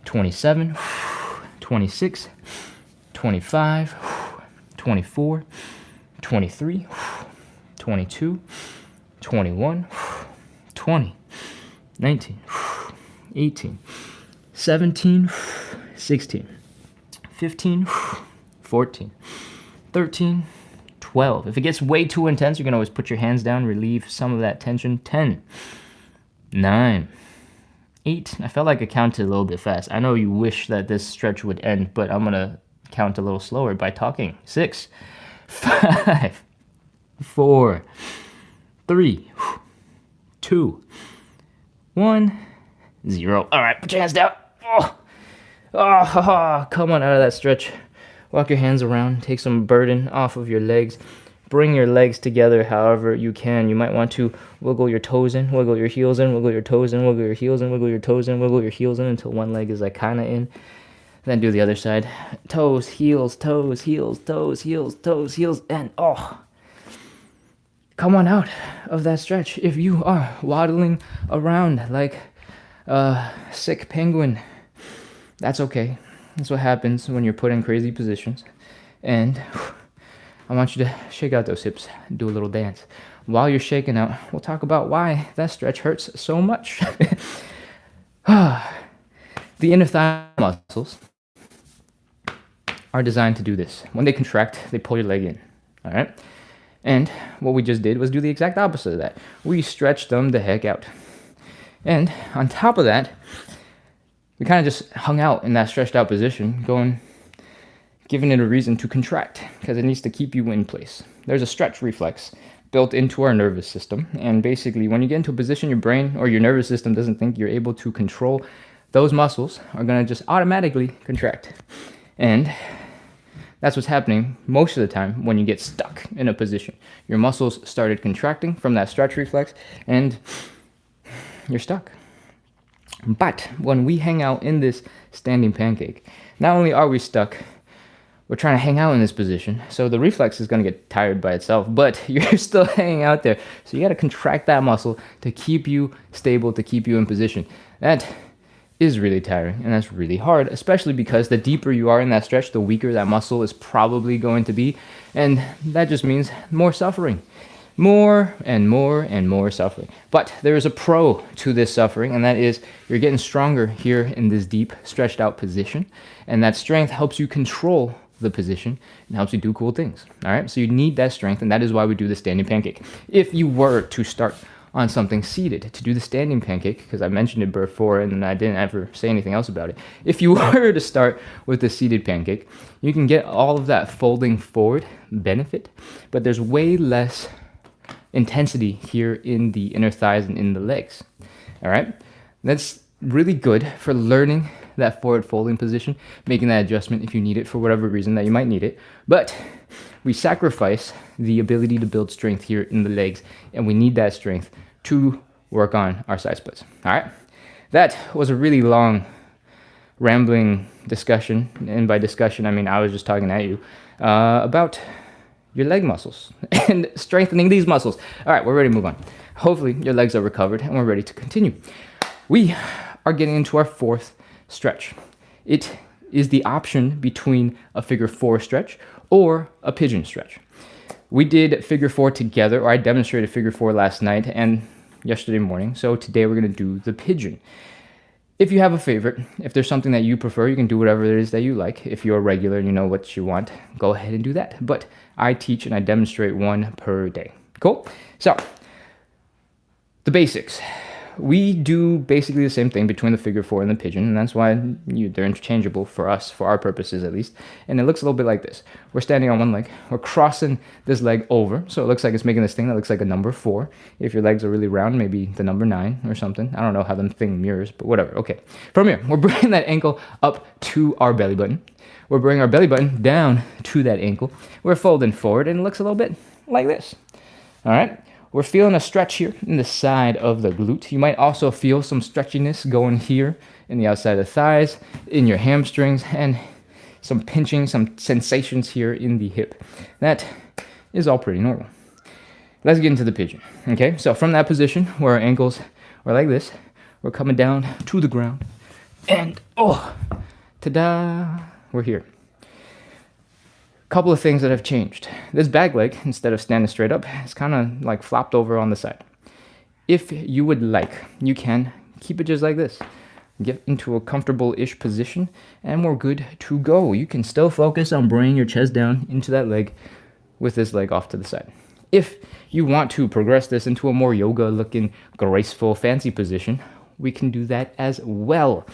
27, 26, 25, 24, 23, 22, 21, 20. 19, 18, 17, 16, 15, 14, 13, 12. If it gets way too intense, you can always put your hands down, relieve some of that tension. 10, 9, 8. I felt like I counted a little bit fast. I know you wish that this stretch would end, but I'm going to count a little slower by talking. 6, 5, 4, 3, 2, 1, 0. All right, put your hands down. Come on out of that stretch. Walk your hands around. Take some burden off of your legs. Bring your legs together however you can. You might want to wiggle your toes in, wiggle your heels in, wiggle your toes in, wiggle your heels in, wiggle your toes in, wiggle your heels in until one leg is like kind of in. Then do the other side. Toes, heels, toes, heels, toes, heels, toes, heels, and come on out of that stretch. If you are waddling around like a sick penguin, that's okay. That's what happens when you're put in crazy positions. And I want you to shake out those hips, do a little dance. While you're shaking out, we'll talk about why that stretch hurts so much. The inner thigh muscles are designed to do this. When they contract, they pull your leg in, all right? And what we just did was do the exact opposite of that. We stretched them the heck out. And on top of that, we kind of just hung out in that stretched out position, giving it a reason to contract, because it needs to keep you in place. There's a stretch reflex built into our nervous system, and basically when you get into a position your brain or your nervous system doesn't think you're able to control, those muscles are going to just automatically contract. And that's what's happening most of the time when you get stuck in a position. Your muscles started contracting from that stretch reflex, and you're stuck. But when we hang out in this standing pancake, not only are we stuck, we're trying to hang out in this position. So the reflex is going to get tired by itself, but you're still hanging out there. So you got to contract that muscle to keep you stable, to keep you in position. That is really tiring, and that's really hard, especially because the deeper you are in that stretch, the weaker that muscle is probably going to be. And that just means more suffering. More and more and more suffering. But there is a pro to this suffering, and that is you're getting stronger here in this deep, stretched out position. And that strength helps you control the position and helps you do cool things. All right, so you need that strength, and that is why we do the standing pancake. If you were to start on something seated to do the standing pancake, because I mentioned it before and I didn't ever say anything else about it. If you were to start with the seated pancake, you can get all of that folding forward benefit, but there's way less intensity here in the inner thighs and in the legs. All right, that's really good for learning that forward folding position, making that adjustment if you need it for whatever reason that you might need it. But we sacrifice the ability to build strength here in the legs, and we need that strength to work on our side splits. All right, that was a really long, rambling discussion, and by discussion I mean I was just talking at you about your leg muscles and strengthening these muscles. All right, we're ready to move on. Hopefully your legs are recovered and we're ready to continue. We are getting into our fourth stretch. It is the option between a figure four stretch or a pigeon stretch. We did figure four together, or I demonstrated figure four last night and yesterday morning. So today we're going to do the pigeon. If you have a favorite, if there's something that you prefer, you can do whatever it is that you like. If you're a regular and you know what you want, go ahead and do that. But I teach and I demonstrate one per day. Cool? So, the basics. We do basically the same thing between the figure four and the pigeon, and that's why they're interchangeable for us, for our purposes at least. And it looks a little bit like this. We're standing on one leg. We're crossing this leg over, so it looks like it's making this thing that looks like a number 4. If your legs are really round, maybe the number 9 or something. I don't know how the thing mirrors, but whatever. Okay. From here, we're bringing that ankle up to our belly button. We're bringing our belly button down to that ankle. We're folding forward, and it looks a little bit like this. All right? We're feeling a stretch here in the side of the glute. You might also feel some stretchiness going here in the outside of the thighs, in your hamstrings, and some pinching, some sensations here in the hip. That is all pretty normal. Let's get into the pigeon, okay? So from that position where our ankles are like this, we're coming down to the ground, and ta-da, we're here. Couple of things that have changed. This back leg, instead of standing straight up, is kind of like flopped over on the side. If you would like, you can keep it just like this. Get into a comfortable-ish position, and we're good to go. You can still focus on bringing your chest down into that leg with this leg off to the side. If you want to progress this into a more yoga-looking, graceful, fancy position, we can do that as well.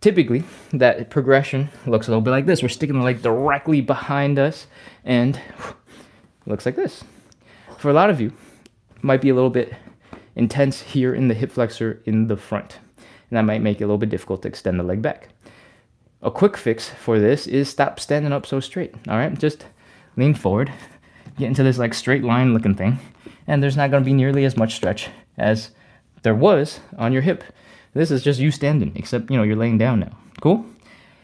Typically, that progression looks a little bit like this. We're sticking the leg directly behind us, and it looks like this. For a lot of you, it might be a little bit intense here in the hip flexor in the front, and that might make it a little bit difficult to extend the leg back. A quick fix for this is stop standing up so straight, all right? Just lean forward, get into this like straight line looking thing, and there's not going to be nearly as much stretch as there was on your hip. This is just you standing, except, you're laying down now. Cool?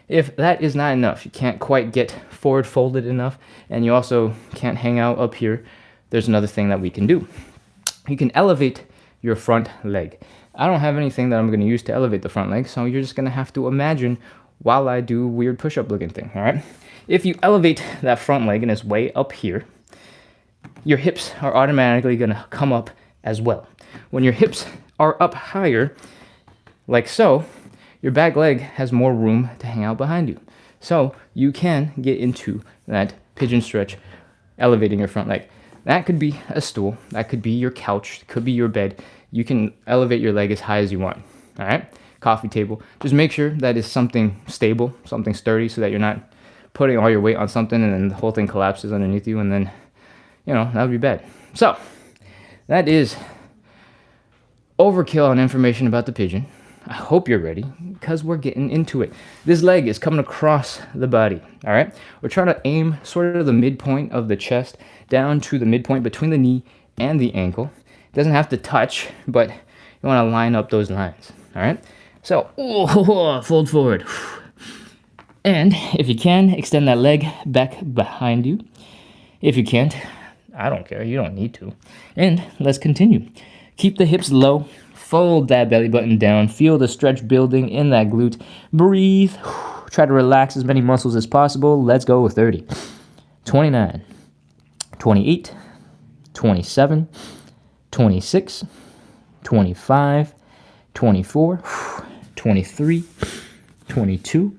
If that is not enough, you can't quite get forward folded enough, and you also can't hang out up here, there's another thing that we can do. You can elevate your front leg. I don't have anything that I'm going to use to elevate the front leg, so you're just going to have to imagine while I do weird push-up looking thing, all right? If you elevate that front leg and it's way up here, your hips are automatically going to come up as well. When your hips are up higher, like so, your back leg has more room to hang out behind you. So you can get into that pigeon stretch, elevating your front leg. That could be a stool, that could be your couch, could be your bed. You can elevate your leg as high as you want, all right? Coffee table. Just make sure that is something stable, something sturdy, so that you're not putting all your weight on something and then the whole thing collapses underneath you, and then, that would be bad. So that is overkill on information about the pigeon. I hope you're ready, because we're getting into it. This leg is coming across the body, all right? We're trying to aim sort of the midpoint of the chest down to the midpoint between the knee and the ankle. It doesn't have to touch, but you want to line up those lines, all right? So, fold forward. And if you can, extend that leg back behind you. If you can't, I don't care. You don't need to. And let's continue. Keep the hips low. Fold that belly button down. Feel the stretch building in that glute. Breathe. Try to relax as many muscles as possible. Let's go with 30. 29. 28. 27. 26. 25. 24. 23. 22.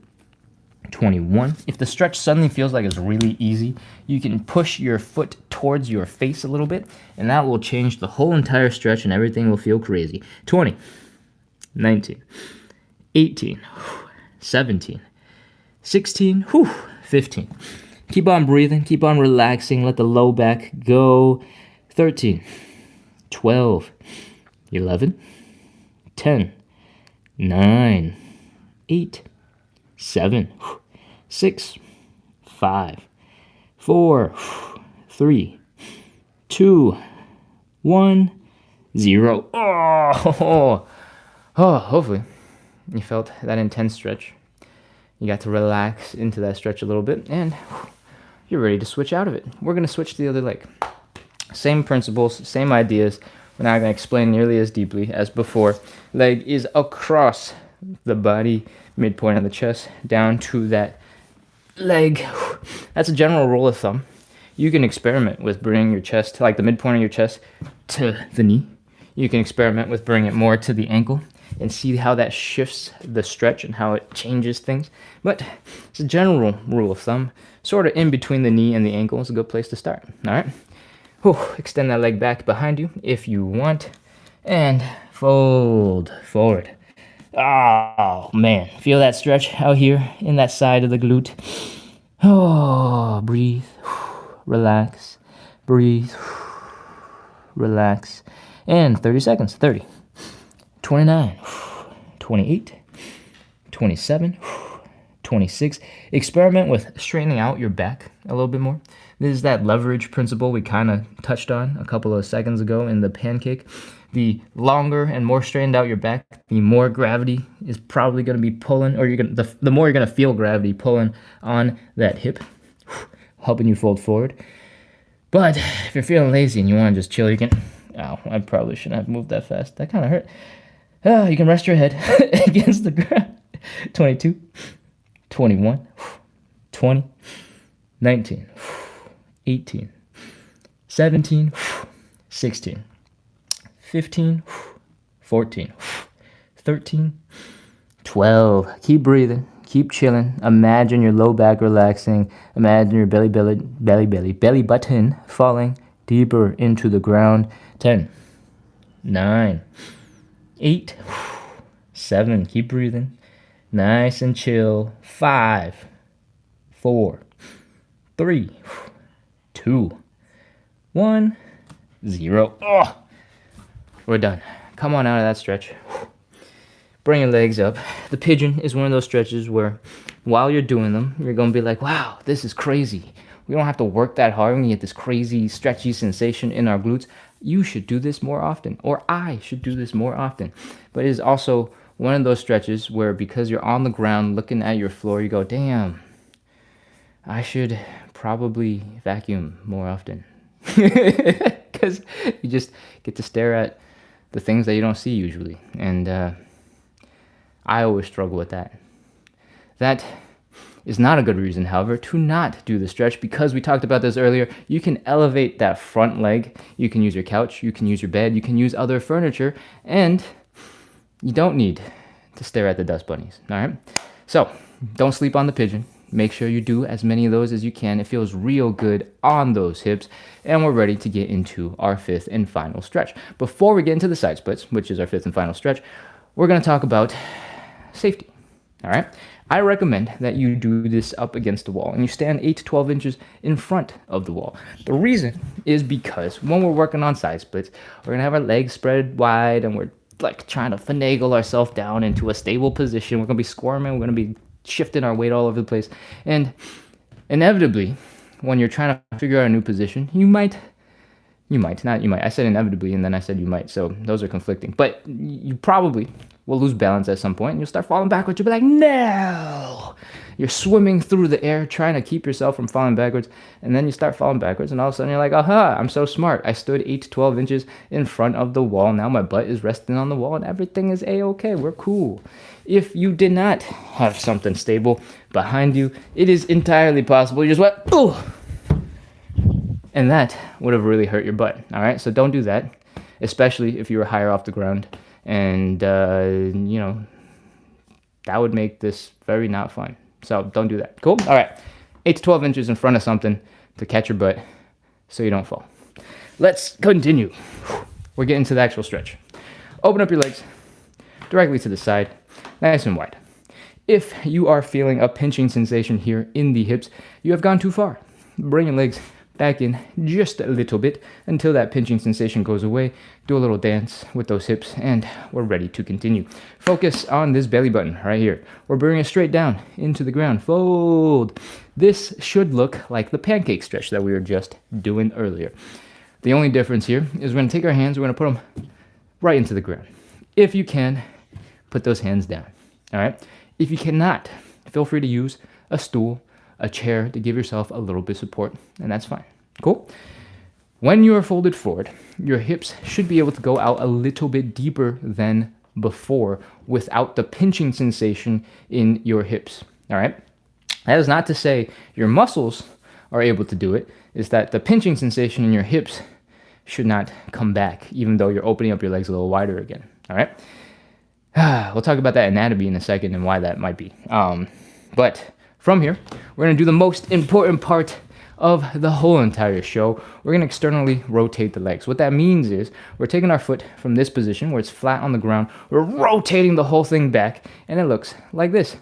21. If the stretch suddenly feels like it's really easy, you can push your foot towards your face a little bit, and that will change the whole entire stretch, and everything will feel crazy. 20, 19, 18, 17, 16, 15. Keep on breathing, keep on relaxing, let the low back go. 13, 12, 11, 10, 9, 8, 7, 6, 5, 4, 3, 2, 1, 0. Hopefully you felt that intense stretch. You got to relax into that stretch a little bit, and you're ready to switch out of it. We're going to switch to the other leg. Same principles, same ideas. We're not going to explain nearly as deeply as before. Leg is across the body, midpoint of the chest, down to that leg. That's a general rule of thumb. You can experiment with bringing your chest, like the midpoint of your chest, to the knee. You can experiment with bringing it more to the ankle and see how that shifts the stretch and how it changes things. But it's a general rule of thumb. Sort of in between the knee and the ankle is a good place to start. All right. Extend that leg back behind you if you want. And fold forward. Oh, man. Feel that stretch out here in that side of the glute. Oh, breathe. Relax. Breathe. Relax. And 30 seconds. 30. 29. 28. 27. 26. Experiment with straightening out your back a little bit more. This is that leverage principle we kind of touched on a couple of seconds ago in the pancake. The longer and more straightened out your back, the more gravity is probably going to be pulling, or the more you're going to feel gravity pulling on that hip, helping you fold forward. But if you're feeling lazy and you want to just chill, you can... Ow, I probably shouldn't have moved that fast. That kind of hurt. You can rest your head against the ground. 22, 21, 20, 19, 18, 17, 16, 15, 14, 13, 12. Keep breathing. Keep chilling. Imagine your low back relaxing. Imagine your belly button falling deeper into the ground. 10, 9, 8, 7. Keep breathing. Nice and chill. 5, 4, 3, 2, 1, 0. Oh, we're done. Come on out of that stretch. Bring your legs up. The pigeon is one of those stretches where while you're doing them, you're going to be like, wow, this is crazy. We don't have to work that hard when you get this crazy stretchy sensation in our glutes. You should do this more often, or I should do this more often. But it is also one of those stretches where because you're on the ground looking at your floor, you go, damn, I should probably vacuum more often. Because you just get to stare at the things that you don't see usually. And I always struggle with that. That is not a good reason, however, to not do the stretch, because we talked about this earlier. You can elevate that front leg. You can use your couch. You can use your bed. You can use other furniture. And you don't need to stare at the dust bunnies. All right? So don't sleep on the pigeon. Make sure you do as many of those as you can. It feels real good on those hips. And we're ready to get into our fifth and final stretch. Before we get into the side splits, which is our fifth and final stretch, we're going to talk about safety. All right? I recommend that you do this up against the wall and you stand 8 to 12 inches in front of the wall. The reason is because when we're working on side splits, we're going to have our legs spread wide and we're like trying to finagle ourselves down into a stable position. We're going to be squirming. We're going to be shifting our weight all over the place. And inevitably, when you're trying to figure out a new position, I said inevitably, and then I said you might. So those are conflicting. But you probably will lose balance at some point, and you'll start falling backwards. You'll be like, no! You're swimming through the air, trying to keep yourself from falling backwards, and then you start falling backwards, and all of a sudden you're like, aha, I'm so smart. I stood 8 to 12 inches in front of the wall. Now my butt is resting on the wall, and everything is A-okay. We're cool. If you did not have something stable behind you, it is entirely possible you just went, ooh! And that would have really hurt your butt, all right? So don't do that, especially if you were higher off the ground. And, that would make this very not fun. So don't do that. Cool? All right. 8 to 12 inches in front of something to catch your butt so you don't fall. Let's continue. We're getting to the actual stretch. Open up your legs directly to the side, nice and wide. If you are feeling a pinching sensation here in the hips, you have gone too far. Bring your legs back in just a little bit until that pinching sensation goes away. Do a little dance with those hips, and we're ready to continue. Focus on this belly button right here. We're bringing it straight down into the ground. Fold. This should look like the pancake stretch that we were just doing earlier. The only difference here is we're going to take our hands, we're going to put them right into the ground. If you can, put those hands down. All right? If you cannot, feel free to use a stool, a chair to give yourself a little bit of support, and that's fine. Cool? When you are folded forward, your hips should be able to go out a little bit deeper than before without the pinching sensation in your hips. All right? That is not to say your muscles are able to do it. It's that the pinching sensation in your hips should not come back, even though you're opening up your legs a little wider again. All right? We'll talk about that anatomy in a second and why that might be. But from here, we're going to do the most important part of the whole entire show. We're going to externally rotate the legs. What that means is we're taking our foot from this position where it's flat on the ground. We're rotating the whole thing back, and it looks like this.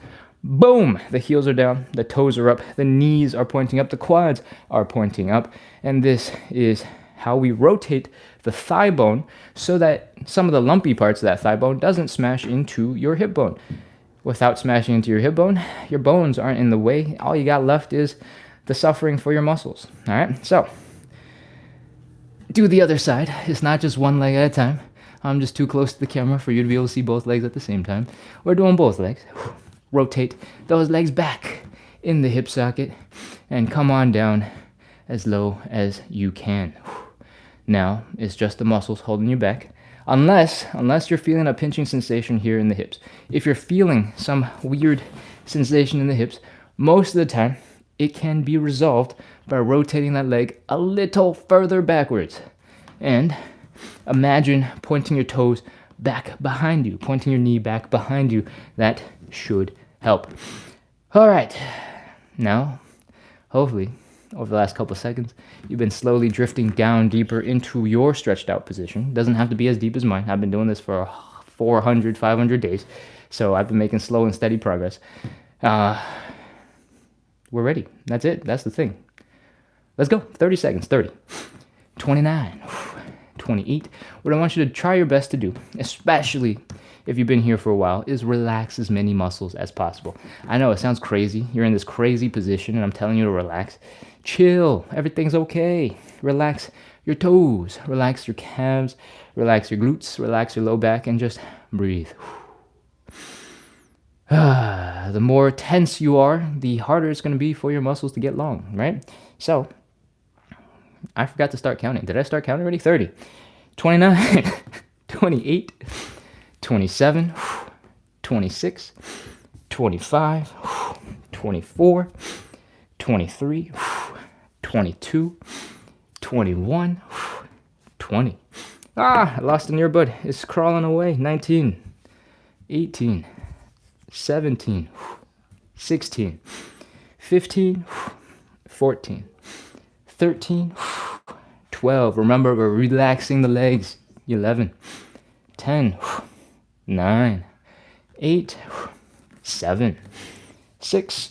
Boom! The heels are down, the toes are up, the knees are pointing up, the quads are pointing up, and this is how we rotate the thigh bone so that some of the lumpy parts of that thigh bone doesn't smash into your hip bone. Without smashing into your hip bone, your bones aren't in the way. All you got left is the suffering for your muscles. All right, so do the other side. It's not just one leg at a time. I'm just too close to the camera for you to be able to see both legs at the same time. We're doing both legs. Rotate those legs back in the hip socket and come on down as low as you can. Now it's just the muscles holding you back, unless you're feeling a pinching sensation here in the hips. If you're feeling some weird sensation in the hips, most of the time it can be resolved by rotating that leg a little further backwards. And imagine pointing your toes back behind you, pointing your knee back behind you. That should help. All right. Now, hopefully, over the last couple of seconds, you've been slowly drifting down deeper into your stretched out position. Doesn't have to be as deep as mine. I've been doing this for 400, 500 days. So I've been making slow and steady progress. We're ready. That's it. That's the thing. Let's go. 30 seconds. 30. 29. 28. What I want you to try your best to do, especially if you've been here for a while, is relax as many muscles as possible. I know it sounds crazy. You're in this crazy position and I'm telling you to relax. Chill. Everything's okay. Relax your toes. Relax your calves. Relax your glutes. Relax your low back and just breathe. The more tense you are, the harder it's going to be for your muscles to get long, right? So, I forgot to start counting. Did I start counting already? 30, 29, 28, 27, 26, 25, 24, 23, 22, 21, 20. I lost an earbud. It's crawling away. 19, 18, 17, 16, 15, 14, 13, 12. Remember, we're relaxing the legs. 11, 10, 9, 8, 7, 6,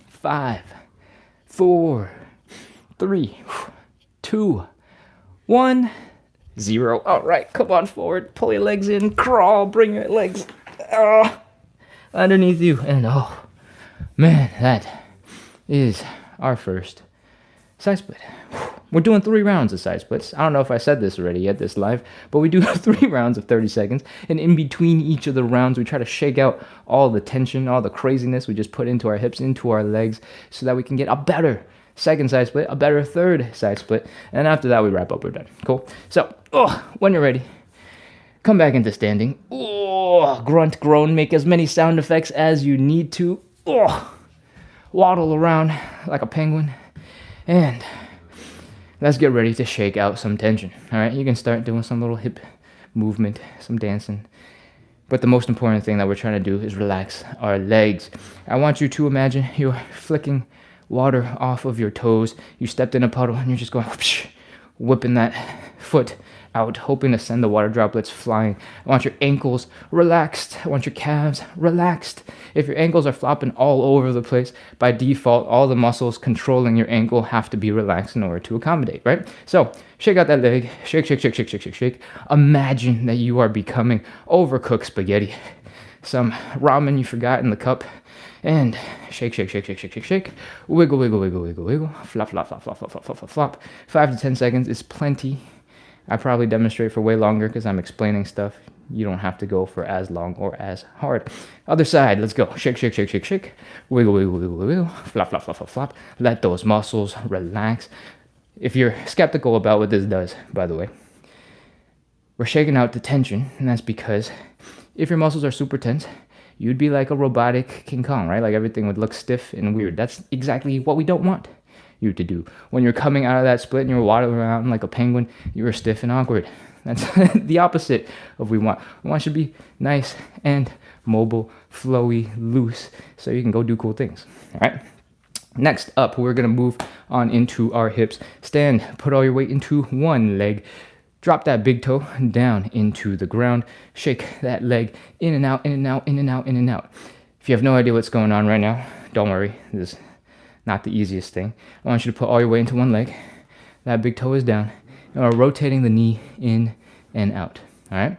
5, 4, 3, 2, 1, 0. All right, come on forward. Pull your legs in. Crawl. Bring your legs underneath you. And oh, man, that is our first side split. We're doing 3 rounds of side splits. I don't know if I said this already yet, this live, but we do 3 rounds of 30 seconds. And in between each of the rounds, we try to shake out all the tension, all the craziness we just put into our hips, into our legs, so that we can get a better second side split, a better third side split. And after that, we wrap up. We're done. Cool. So, when you're ready, come back into standing. Grunt, groan, make as many sound effects as you need to. Waddle around like a penguin. And let's get ready to shake out some tension. All right, you can start doing some little hip movement, some dancing. But the most important thing that we're trying to do is relax our legs. I want you to imagine you're flicking water off of your toes. You stepped in a puddle and you're just going whoosh, whipping that foot out, hoping to send the water droplets flying. I want your ankles relaxed. I want your calves relaxed. If your ankles are flopping all over the place, by default, all the muscles controlling your ankle have to be relaxed in order to accommodate, right? So, shake out that leg. Shake, shake, shake, shake, shake, shake, shake. Imagine that you are becoming overcooked spaghetti. Some ramen you forgot in the cup. And shake, shake, shake, shake, shake, shake, shake. Wiggle, wiggle, wiggle, wiggle, wiggle. Flop, flop, flop, flop, flop, flop, flop, flop, flop. 5 to 10 seconds is plenty I probably demonstrate for way longer because I'm explaining stuff. You don't have to go for as long or as hard. Other side, let's go. Shake, shake, shake, shake, shake. Wiggle, wiggle, wiggle, wiggle. Flop, flop, flop, flop, flop. Let those muscles relax. If you're skeptical about what this does, by the way, we're shaking out the tension, and that's because if your muscles are super tense, you'd be like a robotic King Kong, right? Like everything would look stiff and weird. That's exactly what we don't want you to do. When you're coming out of that split and you're waddling around like a penguin, you're stiff and awkward. That's the opposite of what we want. We want you to be nice and mobile, flowy, loose, so you can go do cool things, all right? Next up, we're gonna move on into our hips. Stand, put all your weight into one leg. Drop that big toe down into the ground. Shake that leg in and out, in and out, in and out, in and out. If you have no idea what's going on right now, don't worry. This is not the easiest thing. I want you to put all your weight into one leg. That big toe is down. And we're rotating the knee in and out. All right?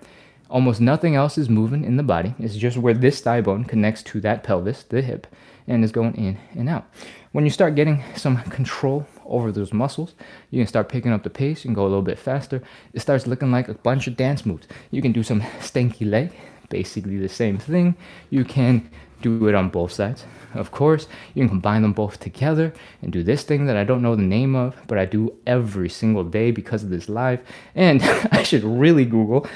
Almost nothing else is moving in the body. It's just where this thigh bone connects to that pelvis, the hip, and is going in and out. When you start getting some control over those muscles, you can start picking up the pace. You can go a little bit faster. It starts looking like a bunch of dance moves. You can do some stanky leg, basically the same thing. You can do it on both sides. Of course, you can combine them both together and do this thing that I don't know the name of, but I do every single day because of this live. And I should really Google.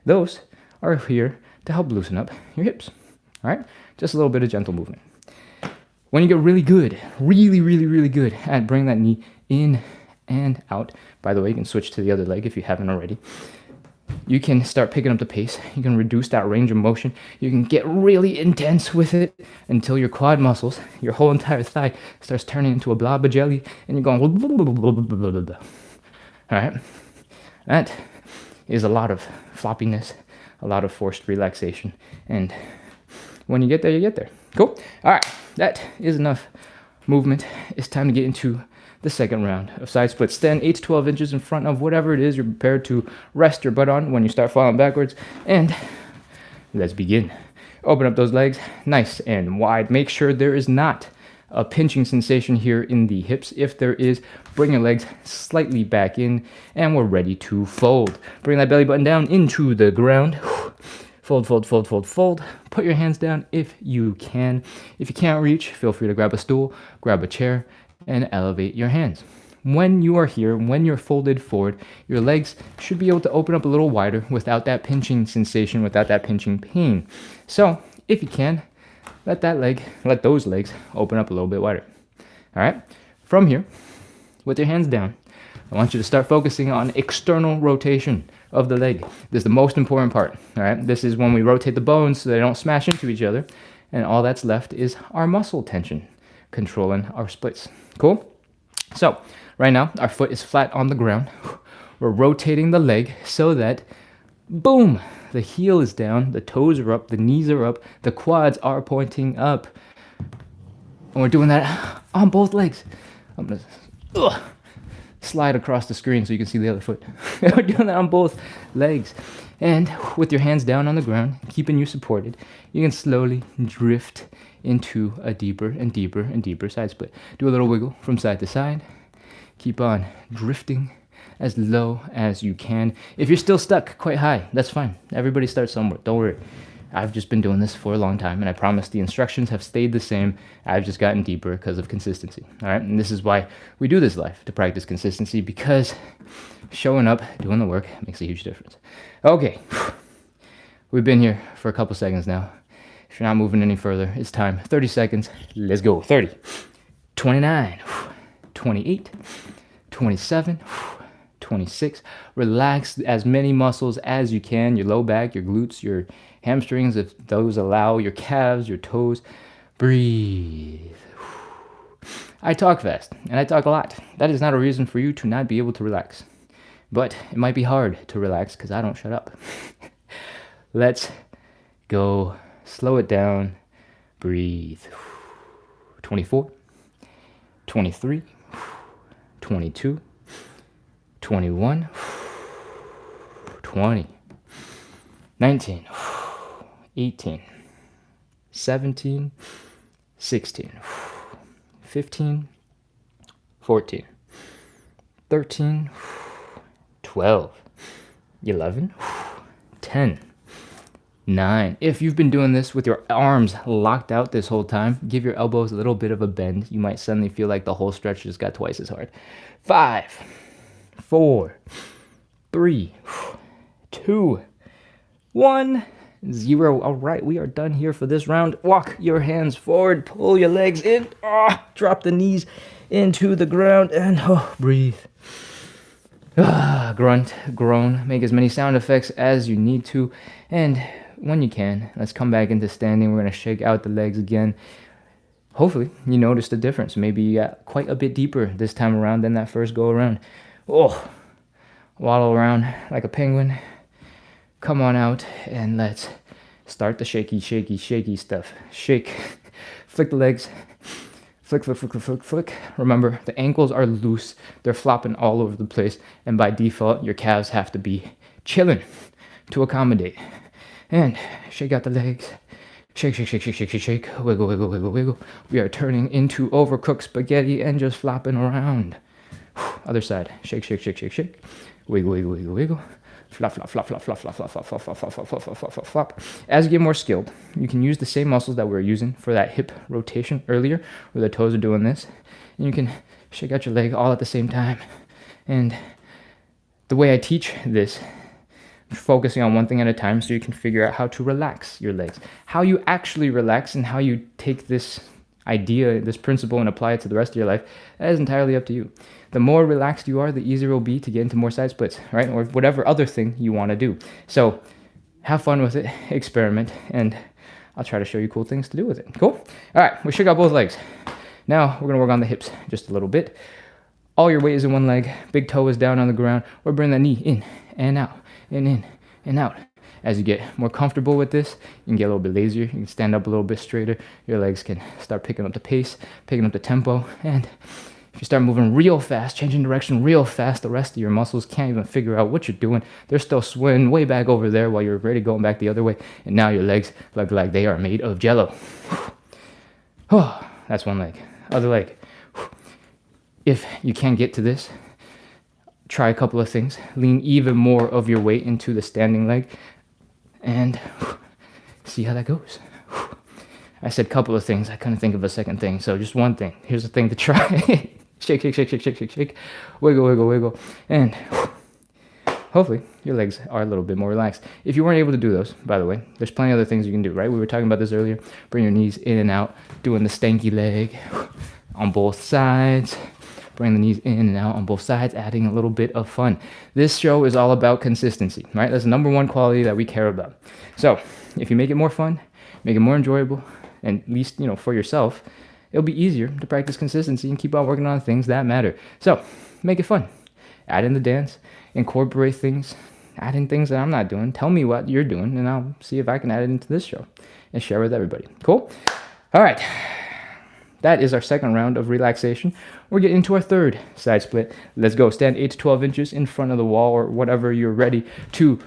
Those are here to help loosen up your hips. All right? Just a little bit of gentle movement. When you get really good, really good at bringing that knee in and out, by the way, you can switch to the other leg if you haven't already. You can start picking up the pace. You can reduce that range of motion. You can get really intense with it until your quad muscles, your whole entire thigh, starts turning into a blob of jelly, and you're going all right? That is a lot of floppiness, a lot of forced relaxation, and when you get there, you get there. Cool. All right, that is enough movement. It's time to get into the second round of side splits. Stand 8 to 12 inches in front of whatever it is you're prepared to rest your butt on when you start falling backwards. And let's begin. Open up those legs nice and wide. Make sure there is not a pinching sensation here in the hips. If there is, bring your legs slightly back in, and we're ready to fold. Bring that belly button down into the ground. Fold, fold, fold, fold, fold. Put your hands down if you can. If you can't reach, feel free to grab a stool, grab a chair, and elevate your hands. When you are here, when you're folded forward, your legs should be able to open up a little wider without that pinching sensation, without that pinching pain. So, if you can, let those legs open up a little bit wider. All right? From here, with your hands down, I want you to start focusing on external rotation of the leg. This is the most important part, all right? This is when we rotate the bones so they don't smash into each other, and all that's left is our muscle tension controlling our splits. Cool? So, right now, our foot is flat on the ground. We're rotating the leg so that, boom, the heel is down, the toes are up, the knees are up, the quads are pointing up. And we're doing that on both legs. I'm gonna slide across the screen so you can see the other foot. We're doing that on both legs. And with your hands down on the ground, keeping you supported, you can slowly drift into a deeper and deeper and deeper side split. Do a little wiggle from side to side. Keep on drifting as low as you can. If you're still stuck quite high, that's fine. Everybody starts somewhere. Don't worry. I've just been doing this for a long time, and I promise the instructions have stayed the same. I've just gotten deeper because of consistency. All right, and this is why we do this live, to practice consistency, because showing up, doing the work makes a huge difference. Okay, we've been here for a couple seconds now. If you're not moving any further, it's time. 30 seconds. Let's go. 30, 29, 28, 27, 26. Relax as many muscles as you can. Your low back, your glutes, your hamstrings, if those allow, your calves, your toes. Breathe. I talk fast, and I talk a lot. That is not a reason for you to not be able to relax. But it might be hard to relax because I don't shut up. Let's go. Slow it down. Breathe. 24, 23, 22, 21, 20, 19, 18, 17, 16, 15, 14, 13, 12, 11, 10, 9. If you've been doing this with your arms locked out this whole time, give your elbows a little bit of a bend. You might suddenly feel like the whole stretch just got twice as hard. 5, 4, 3, 2, 1, 0. All right, we are done here for this round. Walk your hands forward, pull your legs in, drop the knees into the ground, and breathe. Grunt, groan, make as many sound effects as you need to, and when you can, let's come back into standing. We're going to shake out the legs again. Hopefully, you noticed the difference. Maybe you got quite a bit deeper this time around than that first go around. Waddle around like a penguin. Come on out, and let's start the shaky, shaky, shaky stuff. Shake, flick the legs. Flick, flick, flick, flick, flick, flick. Remember, the ankles are loose. They're flopping all over the place. And by default, your calves have to be chilling to accommodate. And shake out the legs. Shake, shake, shake, shake, shake, shake, shake. Wiggle, wiggle, wiggle, wiggle. We are turning into overcooked spaghetti and just flopping around. Other side. Shake, shake, shake, shake, shake. Wiggle, wiggle, wiggle, wiggle. Flop, flop, flop, flop, flop, flop, flop, flop, flop, flop, flop, flop, flop, flop, flop, flop. As you get more skilled, you can use the same muscles that we were using for that hip rotation earlier, where the toes are doing this. And you can shake out your leg all at the same time. And the way I teach this, focusing on one thing at a time so you can figure out how to relax your legs. How you actually relax and how you take this idea, this principle, and apply it to the rest of your life, that is entirely up to you. The more relaxed you are, the easier it will be to get into more side splits, right? Or whatever other thing you want to do. So have fun with it, experiment, and I'll try to show you cool things to do with it. Cool? All right, we shook out both legs. Now we're going to work on the hips just a little bit. All your weight is in one leg. Big toe is down on the ground. Or bring that knee in and out, and in and out. As you get more comfortable with this, you can get a little bit lazier. You can stand up a little bit straighter. Your legs can start picking up the pace, picking up the tempo. And if you start moving real fast, changing direction real fast, the rest of your muscles can't even figure out what you're doing. They're still swinging way back over there while you're already going back the other way. And now your legs look like they are made of jello. Oh, that's one leg. Other leg. If you can't get to this, try a couple of things. Lean even more of your weight into the standing leg and see how that goes. I said couple of things. I couldn't think of a second thing, so just one thing. Here's the thing to try. Shake, shake, shake, shake, shake, shake, shake. Wiggle, wiggle, wiggle. And hopefully your legs are a little bit more relaxed. If you weren't able to do those, by the way, there's plenty of other things you can do, right? We were talking about this earlier. Bring your knees in and out, doing the stanky leg on both sides. Bring the knees in and out on both sides, adding a little bit of fun. This show is all about consistency, right? That's the number one quality that we care about. So if you make it more fun, make it more enjoyable, and at least, for yourself, it'll be easier to practice consistency and keep on working on things that matter. So make it fun. Add in the dance, incorporate things, add in things that I'm not doing. Tell me what you're doing, and I'll see if I can add it into this show and share with everybody. Cool? All right. That is our second round of relaxation. We're getting into our third side split. Let's go. Stand 8 to 12 inches in front of the wall or whatever you're ready to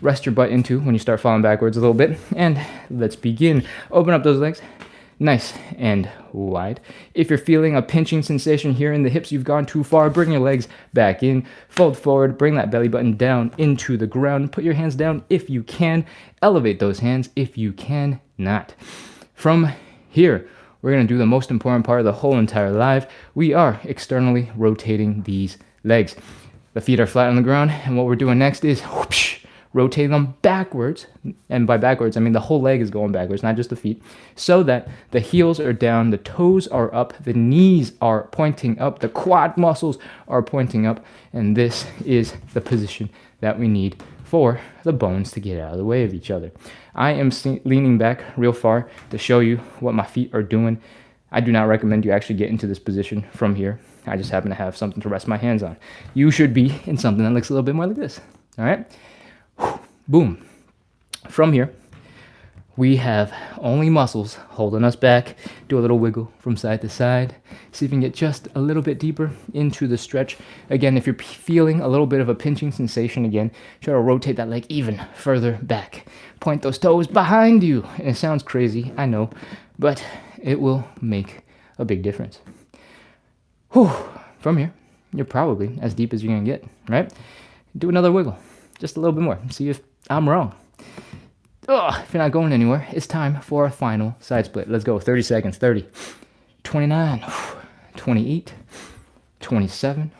rest your butt into when you start falling backwards a little bit. And let's begin. Open up those legs nice and wide. If you're feeling a pinching sensation here in the hips, you've gone too far. Bring your legs back in. Fold forward. Bring that belly button down into the ground. Put your hands down if you can. Elevate those hands if you can not. From here, we're going to do the most important part of the whole entire live. We are externally rotating these legs. The feet are flat on the ground, and what we're doing next is whoosh, rotating them backwards. And by backwards, I mean the whole leg is going backwards, not just the feet, so that the heels are down, the toes are up, the knees are pointing up, the quad muscles are pointing up, and this is the position that we need for the bones to get out of the way of each other. I am leaning back real far to show you what my feet are doing. I do not recommend you actually get into this position from here. I just happen to have something to rest my hands on. You should be in something that looks a little bit more like this. All right? Boom. From here, we have only muscles holding us back. Do a little wiggle from side to side. See if you can get just a little bit deeper into the stretch. Again, if you're feeling a little bit of a pinching sensation again, try to rotate that leg even further back. Point those toes behind you. And it sounds crazy, I know, but it will make a big difference. Whew. From here, you're probably as deep as you're going to get, right? Do another wiggle, just a little bit more. See if I'm wrong. If you're not going anywhere, it's time for our final side split. Let's go. 30 seconds. 30, 29, 28, 27,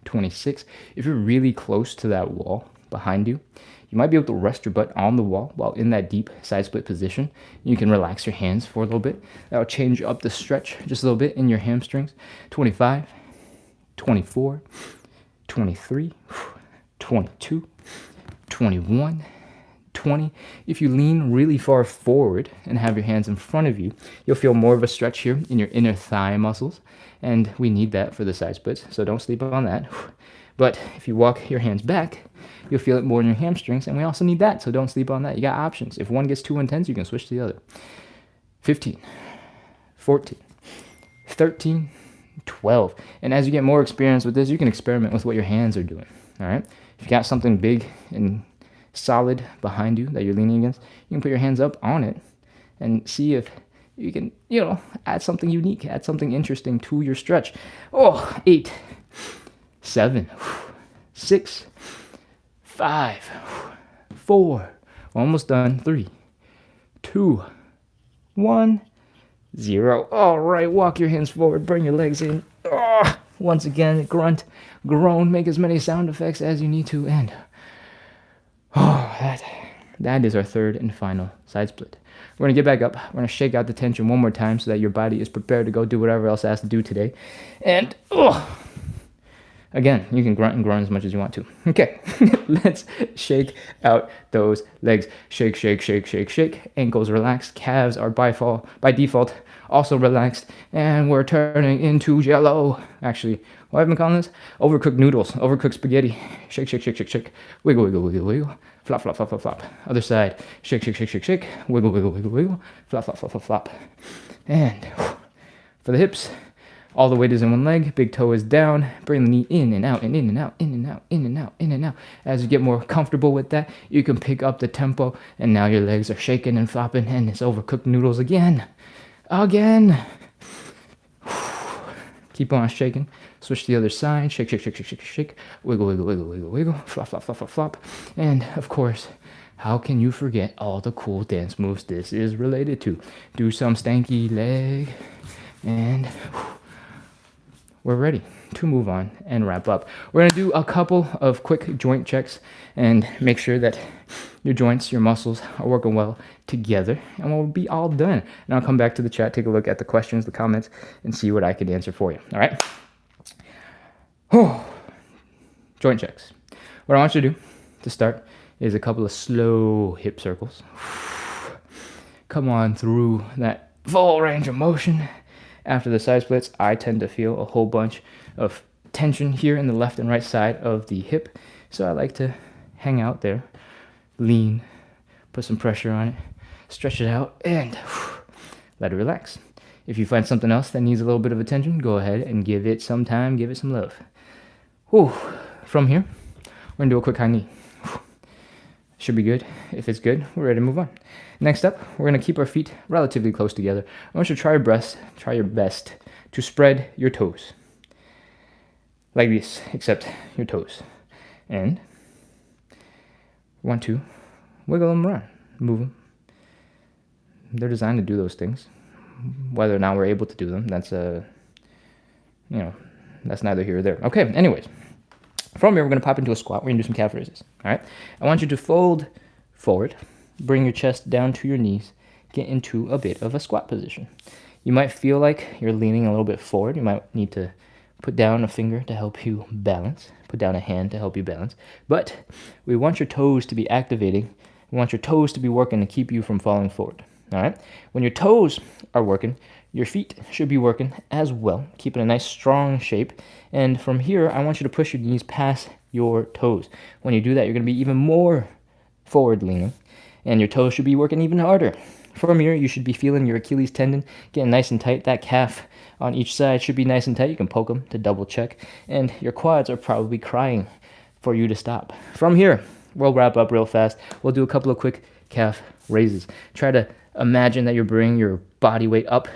26. If you're really close to that wall behind you, you might be able to rest your butt on the wall while in that deep side split position. You can relax your hands for a little bit. That'll change up the stretch just a little bit in your hamstrings. 25, 24, 23, 22, 21, 20. If you lean really far forward and have your hands in front of you, you'll feel more of a stretch here in your inner thigh muscles, and we need that for the side splits, so don't sleep on that. But if you walk your hands back, you'll feel it more in your hamstrings, and we also need that, so don't sleep on that. You got options. If one gets too intense, you can switch to the other. 15, 14, 13, 12. And as you get more experience with this, you can experiment with what your hands are doing, all right? If you got something big and solid behind you that you're leaning against, you can put your hands up on it and see if you can, add something unique, add something interesting to your stretch. 8, 7, 6, 5, 4, we're almost done. 3, 2, 1, 0. All right, walk your hands forward, bring your legs in. Once again, grunt, groan, make as many sound effects as you need to, and that is our third and final side split. We're going to get back up. We're going to shake out the tension one more time so that your body is prepared to go do whatever else it has to do today. And, again, you can grunt and groan as much as you want to. Okay, let's shake out those legs. Shake, shake, shake, shake, shake. Ankles relaxed. Calves are by default also relaxed. And we're turning into jello. Actually, what have I been calling this? Overcooked noodles. Overcooked spaghetti. Shake, shake, shake, shake, shake. Wiggle, wiggle, wiggle, wiggle. Flop, flop, flop, flop, flop. Other side. Shake, shake, shake, shake, shake. Wiggle, wiggle, wiggle, wiggle. Flop, flop, flop, flop, flop. And for the hips, all the weight is in one leg. Big toe is down. Bring the knee in and out and in and out, in and out, in and out, in and out. As you get more comfortable with that, you can pick up the tempo. And now your legs are shaking and flopping. And it's overcooked noodles again. Again. Keep on shaking. Switch to the other side. Shake, shake, shake, shake, shake, shake. Wiggle, wiggle, wiggle, wiggle, wiggle. Flop, flop, flop, flop, flop. And, of course, how can you forget all the cool dance moves this is related to? Do some stanky leg. And we're ready to move on and wrap up. We're going to do a couple of quick joint checks and make sure that your joints, your muscles are working well together, and we'll be all done. And I'll come back to the chat, take a look at the questions, the comments, and see what I can answer for you. All right? Joint checks. What I want you to do to start is a couple of slow hip circles. Come on through that full range of motion. After the side splits, I tend to feel a whole bunch of tension here in the left and right side of the hip. So I like to hang out there, lean, put some pressure on it, stretch it out, and let it relax. If you find something else that needs a little bit of attention, go ahead and give it some time, give it some love. From here, we're going to do a quick high knee. Should be good. If it's good, we're ready to move on. Next up, we're going to keep our feet relatively close together. I want you to try your best to spread your toes. Like this, except your toes. And want to wiggle them around, move them. They're designed to do those things. Whether or not we're able to do them, that's that's neither here or there. Okay, anyways. From here, we're going to pop into a squat. We're going to do some calf raises, all right? I want you to fold forward, bring your chest down to your knees, get into a bit of a squat position. You might feel like you're leaning a little bit forward. You might need to put down a finger to help you balance, put down a hand to help you balance. But we want your toes to be activating. We want your toes to be working to keep you from falling forward, all right? When your toes are working, your feet should be working as well, keeping a nice strong shape. And from here, I want you to push your knees past your toes. When you do that, you're going to be even more forward leaning, and your toes should be working even harder. From here, you should be feeling your Achilles tendon getting nice and tight. That calf on each side should be nice and tight. You can poke them to double check, and your quads are probably crying for you to stop. From here, we'll wrap up real fast. We'll do a couple of quick calf raises. Try to imagine that you're bringing your body weight up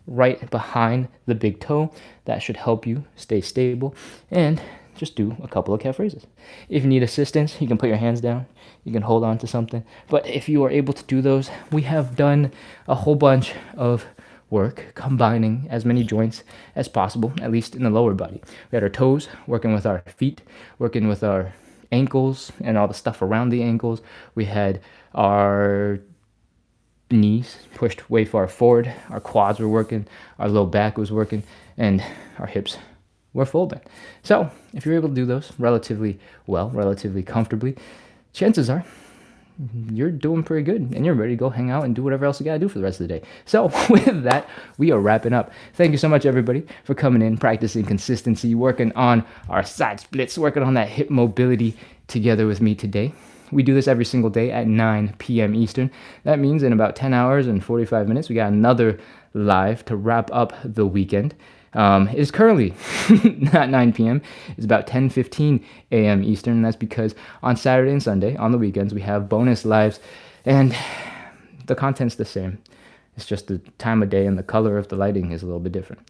right behind the big toe. That should help you stay stable. And just do a couple of calf raises. If you need assistance, you can put your hands down. You can hold on to something. But if you are able to do those, we have done a whole bunch of work combining as many joints as possible, at least in the lower body. We had our toes, working with our feet, working with our ankles and all the stuff around the ankles. We had our knees pushed way far forward, our quads were working, our low back was working, and our hips were folding. So if you're able to do those relatively well, relatively comfortably, chances are you're doing pretty good and you're ready to go hang out and do whatever else you gotta do for the rest of the day. So with that, we are wrapping up. Thank you so much, everybody, for coming in, practicing consistency, working on our side splits, working on that hip mobility together with me today. We do this every single day at 9 p.m. Eastern. That means in about 10 hours and 45 minutes, we got another live to wrap up the weekend. It is currently not 9 p.m. It's about 10:15 a.m. Eastern. And that's because on Saturday and Sunday, on the weekends, we have bonus lives. And the content's the same. It's just the time of day and the color of the lighting is a little bit different.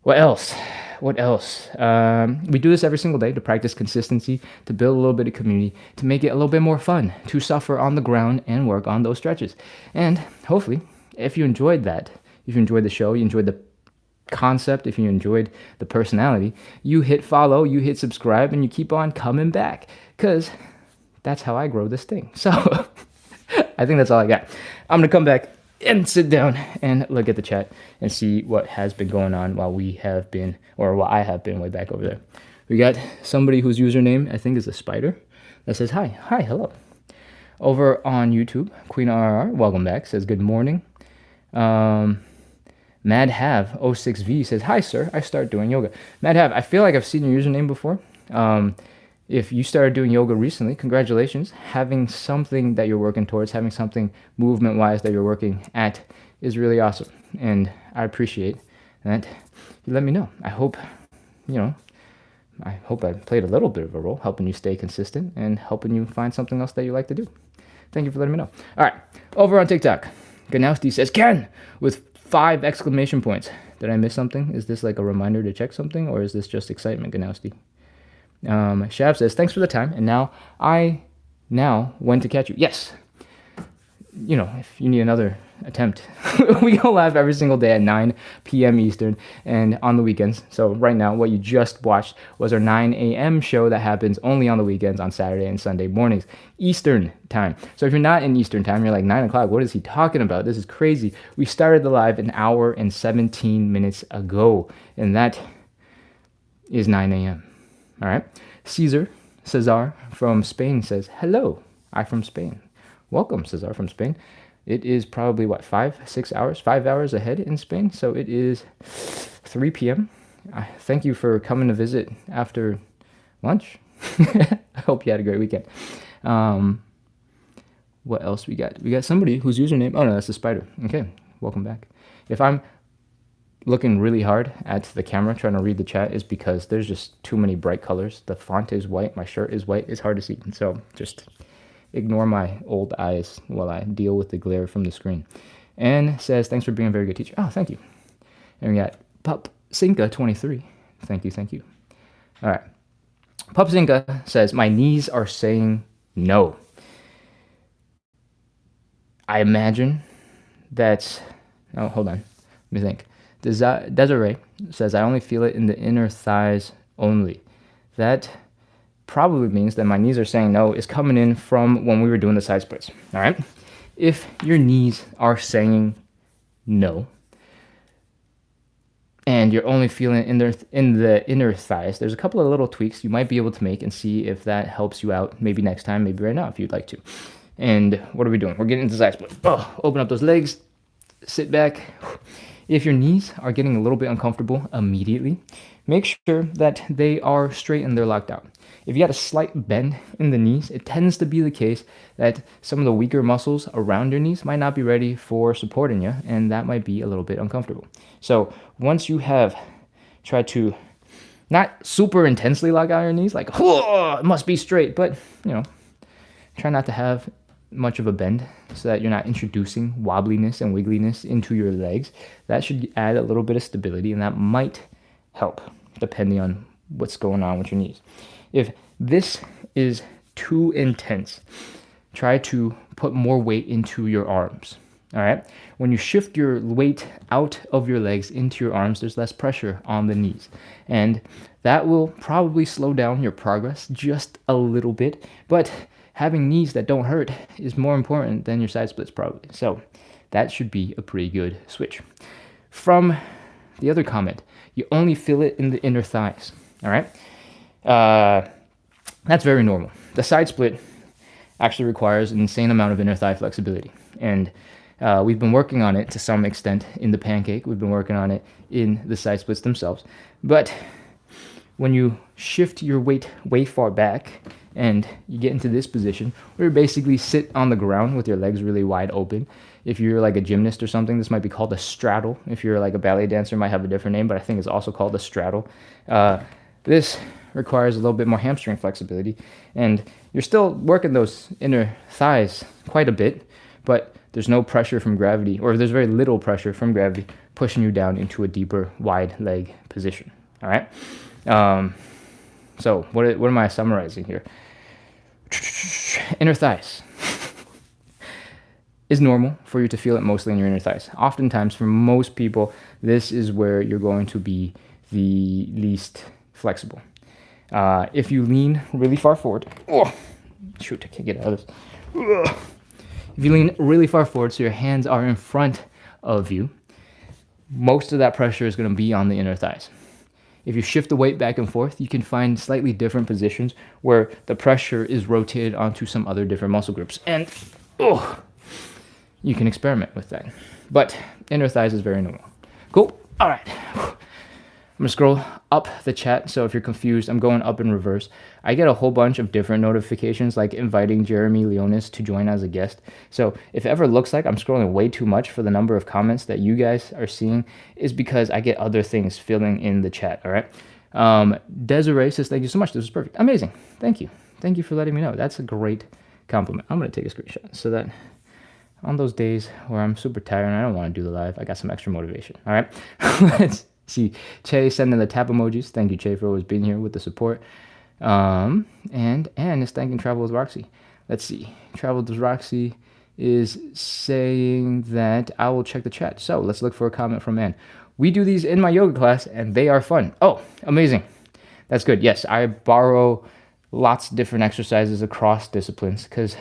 What else? We do this every single day to practice consistency, to build a little bit of community, to make it a little bit more fun, to suffer on the ground and work on those stretches. And hopefully, if you enjoyed that, if you enjoyed the show, you enjoyed the concept, if you enjoyed the personality, you hit follow, you hit subscribe, and you keep on coming back, because that's how I grow this thing. So I think that's all I got. I'm going to come back and sit down and look at the chat and see what has been going on while I have been way back over there. We got somebody whose username I think is a spider that says hi, hello. Over on YouTube, Queen RR, welcome back, says good morning. MadHav06V says, hi sir, I start doing yoga. MadHav, I feel like I've seen your username before. If you started doing yoga recently, congratulations. Having something that you're working towards, having something movement-wise that you're working at is really awesome. And I appreciate that you let me know. I hope I played a little bit of a role, helping you stay consistent and helping you find something else that you like to do. Thank you for letting me know. All right, over on TikTok, Ganowski says, Ken, with 5 exclamation points. Did I miss something? Is this like a reminder to check something, or is this just excitement, Ganowski? Shav says, thanks for the time, and now when to catch you. Yes. If you need another attempt, we go live every single day at 9 p.m. Eastern and on the weekends. So right now, what you just watched was our 9 a.m. show that happens only on the weekends on Saturday and Sunday mornings, Eastern time. So if you're not in Eastern time, you're like 9 o'clock, what is he talking about? This is crazy. We started the live an hour and 17 minutes ago, and that is 9 a.m. All right. Cesar from Spain says, hello, I'm from Spain. Welcome, Cesar from Spain. It is probably, 5 hours ahead in Spain. So it is 3 p.m. Thank you for coming to visit after lunch. I hope you had a great weekend. What else we got? We got somebody whose username, oh no, that's the spider. Okay, welcome back. If I'm looking really hard at the camera trying to read the chat, is because there's just too many bright colors. The font is white, my shirt is white, it's hard to see. So just ignore my old eyes while I deal with the glare from the screen. And says, thanks for being a very good teacher. Oh, thank you. And we got Pupsinka23. Thank you. All right. Pupsinka says, my knees are saying no. I imagine that's, oh, hold on. Let me think. Desiree says, I only feel it in the inner thighs only. That probably means that my knees are saying no is coming in from when we were doing the side splits. All right. If your knees are saying no, and you're only feeling it in the inner thighs, there's a couple of little tweaks you might be able to make and see if that helps you out. Maybe next time, maybe right now if you'd like to. And what are we doing? We're getting into side split. Oh, open up those legs, sit back. If your knees are getting a little bit uncomfortable immediately, make sure that they are straight and they're locked out. If you got a slight bend in the knees, it tends to be the case that some of the weaker muscles around your knees might not be ready for supporting you, and that might be a little bit uncomfortable. So once you have tried to not super intensely lock out your knees, like, oh, it must be straight, but, try not to have much of a bend so that you're not introducing wobbliness and wiggliness into your legs. That should add a little bit of stability, and that might help depending on what's going on with your knees. If this is too intense, try to put more weight into your arms. All right. When you shift your weight out of your legs into your arms, there's less pressure on the knees. And that will probably slow down your progress just a little bit. But having knees that don't hurt is more important than your side splits, probably. So that should be a pretty good switch. From the other comment, you only feel it in the inner thighs. All right. That's very normal. The side split actually requires an insane amount of inner thigh flexibility. And we've been working on it to some extent in the pancake. We've been working on it in the side splits themselves. But when you shift your weight way far back and you get into this position where you basically sit on the ground with your legs really wide open. If you're like a gymnast or something, this might be called a straddle. If you're like a ballet dancer, it might have a different name, but I think it's also called a straddle. This requires a little bit more hamstring flexibility, and you're still working those inner thighs quite a bit, but there's no pressure from gravity, or there's very little pressure from gravity pushing you down into a deeper wide leg position. All right. So what am I summarizing here? Inner thighs is normal for you to feel it mostly in your inner thighs. Oftentimes, for most people, this is where you're going to be the least flexible. If you lean really far forward, I can't get out of this. If you lean really far forward so your hands are in front of you, most of that pressure is going to be on the inner thighs. If you shift the weight back and forth, you can find slightly different positions where the pressure is rotated onto some other different muscle groups. And you can experiment with that. But inner thighs is very normal. Cool. All right. I'm going to scroll up the chat. So if you're confused, I'm going up in reverse. I get a whole bunch of different notifications, like inviting Jeremy Leonis to join as a guest. So if it ever looks like I'm scrolling way too much for the number of comments that you guys are seeing, is because I get other things filling in the chat. All right. Desiree says, thank you so much. This was perfect. Amazing. Thank you. Thank you for letting me know. That's a great compliment. I'm going to take a screenshot so that on those days where I'm super tired and I don't want to do the live, I got some extra motivation. All right. Let's see. Che sending the tap emojis. Thank you, Che, for always being here with the support. And Anne is thanking Travel with Roxy. Let's see. Travel with Roxy is saying that I will check the chat. So let's look for a comment from Anne. We do these in my yoga class and they are fun. Oh, amazing. That's good. Yes, I borrow lots of different exercises across disciplines because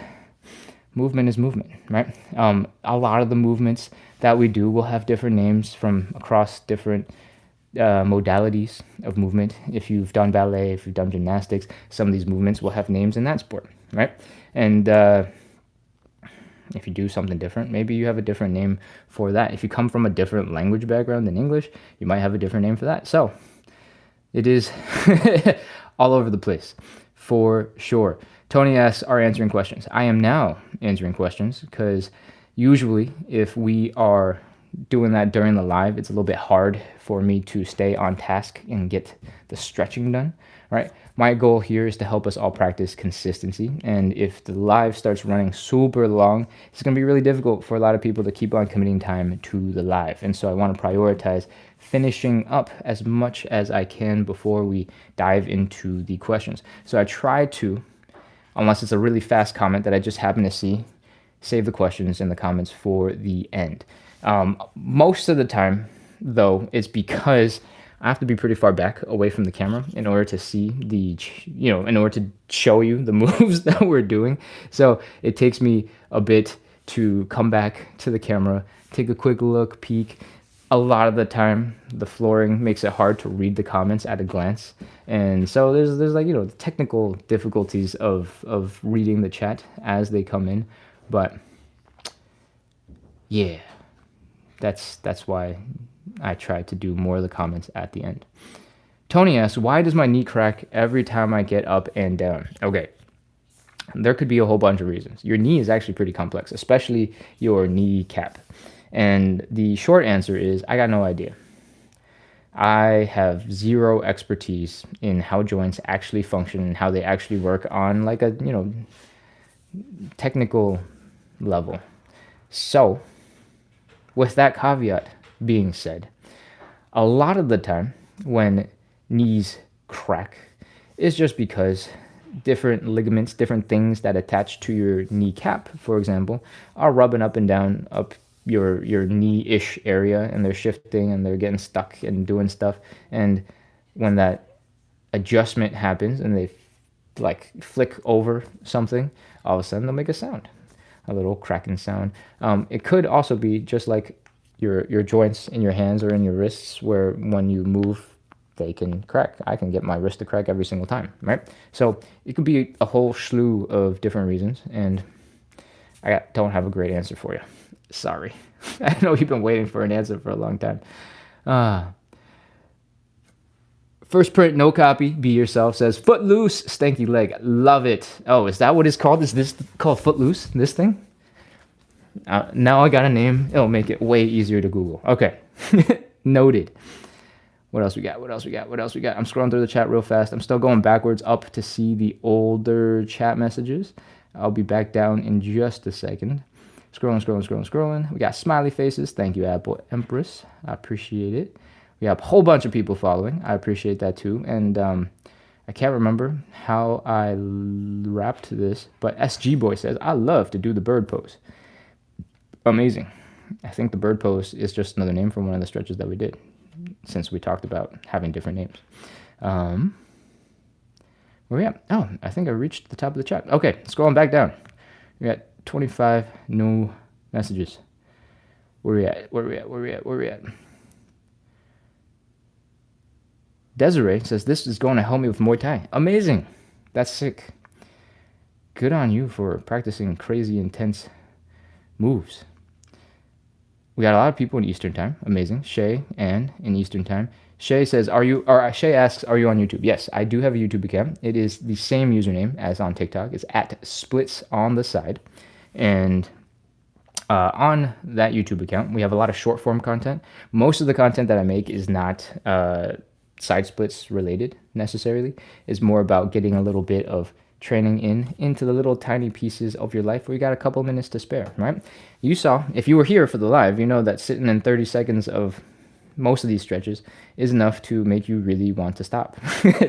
movement is movement, right? A lot of the movements that we do will have different names from across different modalities of movement. If you've done ballet, if you've done gymnastics, some of these movements will have names in that sport, right? And if you do something different, maybe you have a different name for that. If you come from a different language background than English, you might have a different name for that. So it is all over the place, for sure. Tony asks, are answering questions? I am now answering questions because usually if we are doing that during the live, it's a little bit hard for me to stay on task and get the stretching done, right? My goal here is to help us all practice consistency. And if the live starts running super long, it's going to be really difficult for a lot of people to keep on committing time to the live. And so I want to prioritize finishing up as much as I can before we dive into the questions. So I try to, unless it's a really fast comment that I just happen to see, save the questions in the comments for the end. Most of the time, though, it's because I have to be pretty far back away from the camera in order to see in order to show you the moves that we're doing. So it takes me a bit to come back to the camera, take a quick look, peek. A lot of the time, the flooring makes it hard to read the comments at a glance. And so there's like, the technical difficulties of reading the chat as they come in. But yeah, that's why I try to do more of the comments at the end. Tony asks, why does my knee crack every time I get up and down? Okay, there could be a whole bunch of reasons. Your knee is actually pretty complex, especially your kneecap. And the short answer is, I got no idea. I have zero expertise in how joints actually function and how they actually work on like a, technical level. So, with that caveat being said, a lot of the time when knees crack is just because different ligaments, different things that attach to your kneecap, for example, are rubbing up and down up your knee-ish area, and they're shifting and they're getting stuck and doing stuff. And when that adjustment happens and they like flick over something, all of a sudden they'll make a sound, a little cracking sound. It could also be just like your joints in your hands or in your wrists, where when you move, they can crack. I can get my wrist to crack every single time, right? So it could be a whole slew of different reasons, and don't have a great answer for you. Sorry. I know you've been waiting for an answer for a long time. First print, no copy, be yourself, says Footloose, stanky leg. Love it. Oh, is that what it's called? Is this called Footloose, this thing? Now I got a name. It'll make it way easier to Google. Okay. Noted. What else we got? I'm scrolling through the chat real fast. I'm still going backwards up to see the older chat messages. I'll be back down in just a second. Scrolling. We got smiley faces. Thank you, Apple Empress. I appreciate it. We have a whole bunch of people following. I appreciate that too. And I can't remember how I wrapped this, but SG Boy says, I love to do the bird pose. Amazing. I think the bird pose is just another name for one of the stretches that we did, since we talked about having different names. Where we at? Oh, I think I reached the top of the chat. Okay, scrolling back down. We got 25 new messages. Where we at? Desiree says, this is going to help me with Muay Thai. Amazing. That's sick. Good on you for practicing crazy, intense moves. We got a lot of people in Eastern time. Amazing. Shay, Ann in Eastern time. Shay says, Shay asks, are you on YouTube? Yes, I do have a YouTube account. It is the same username as on TikTok. It's at splits on the side. And on that YouTube account, we have a lot of short form content. Most of the content that I make is not side splits related necessarily. It's more about getting a little bit of training into the little tiny pieces of your life where you got a couple minutes to spare, right? You saw, if you were here for the live, you know that sitting in 30 seconds of most of these stretches is enough to make you really want to stop.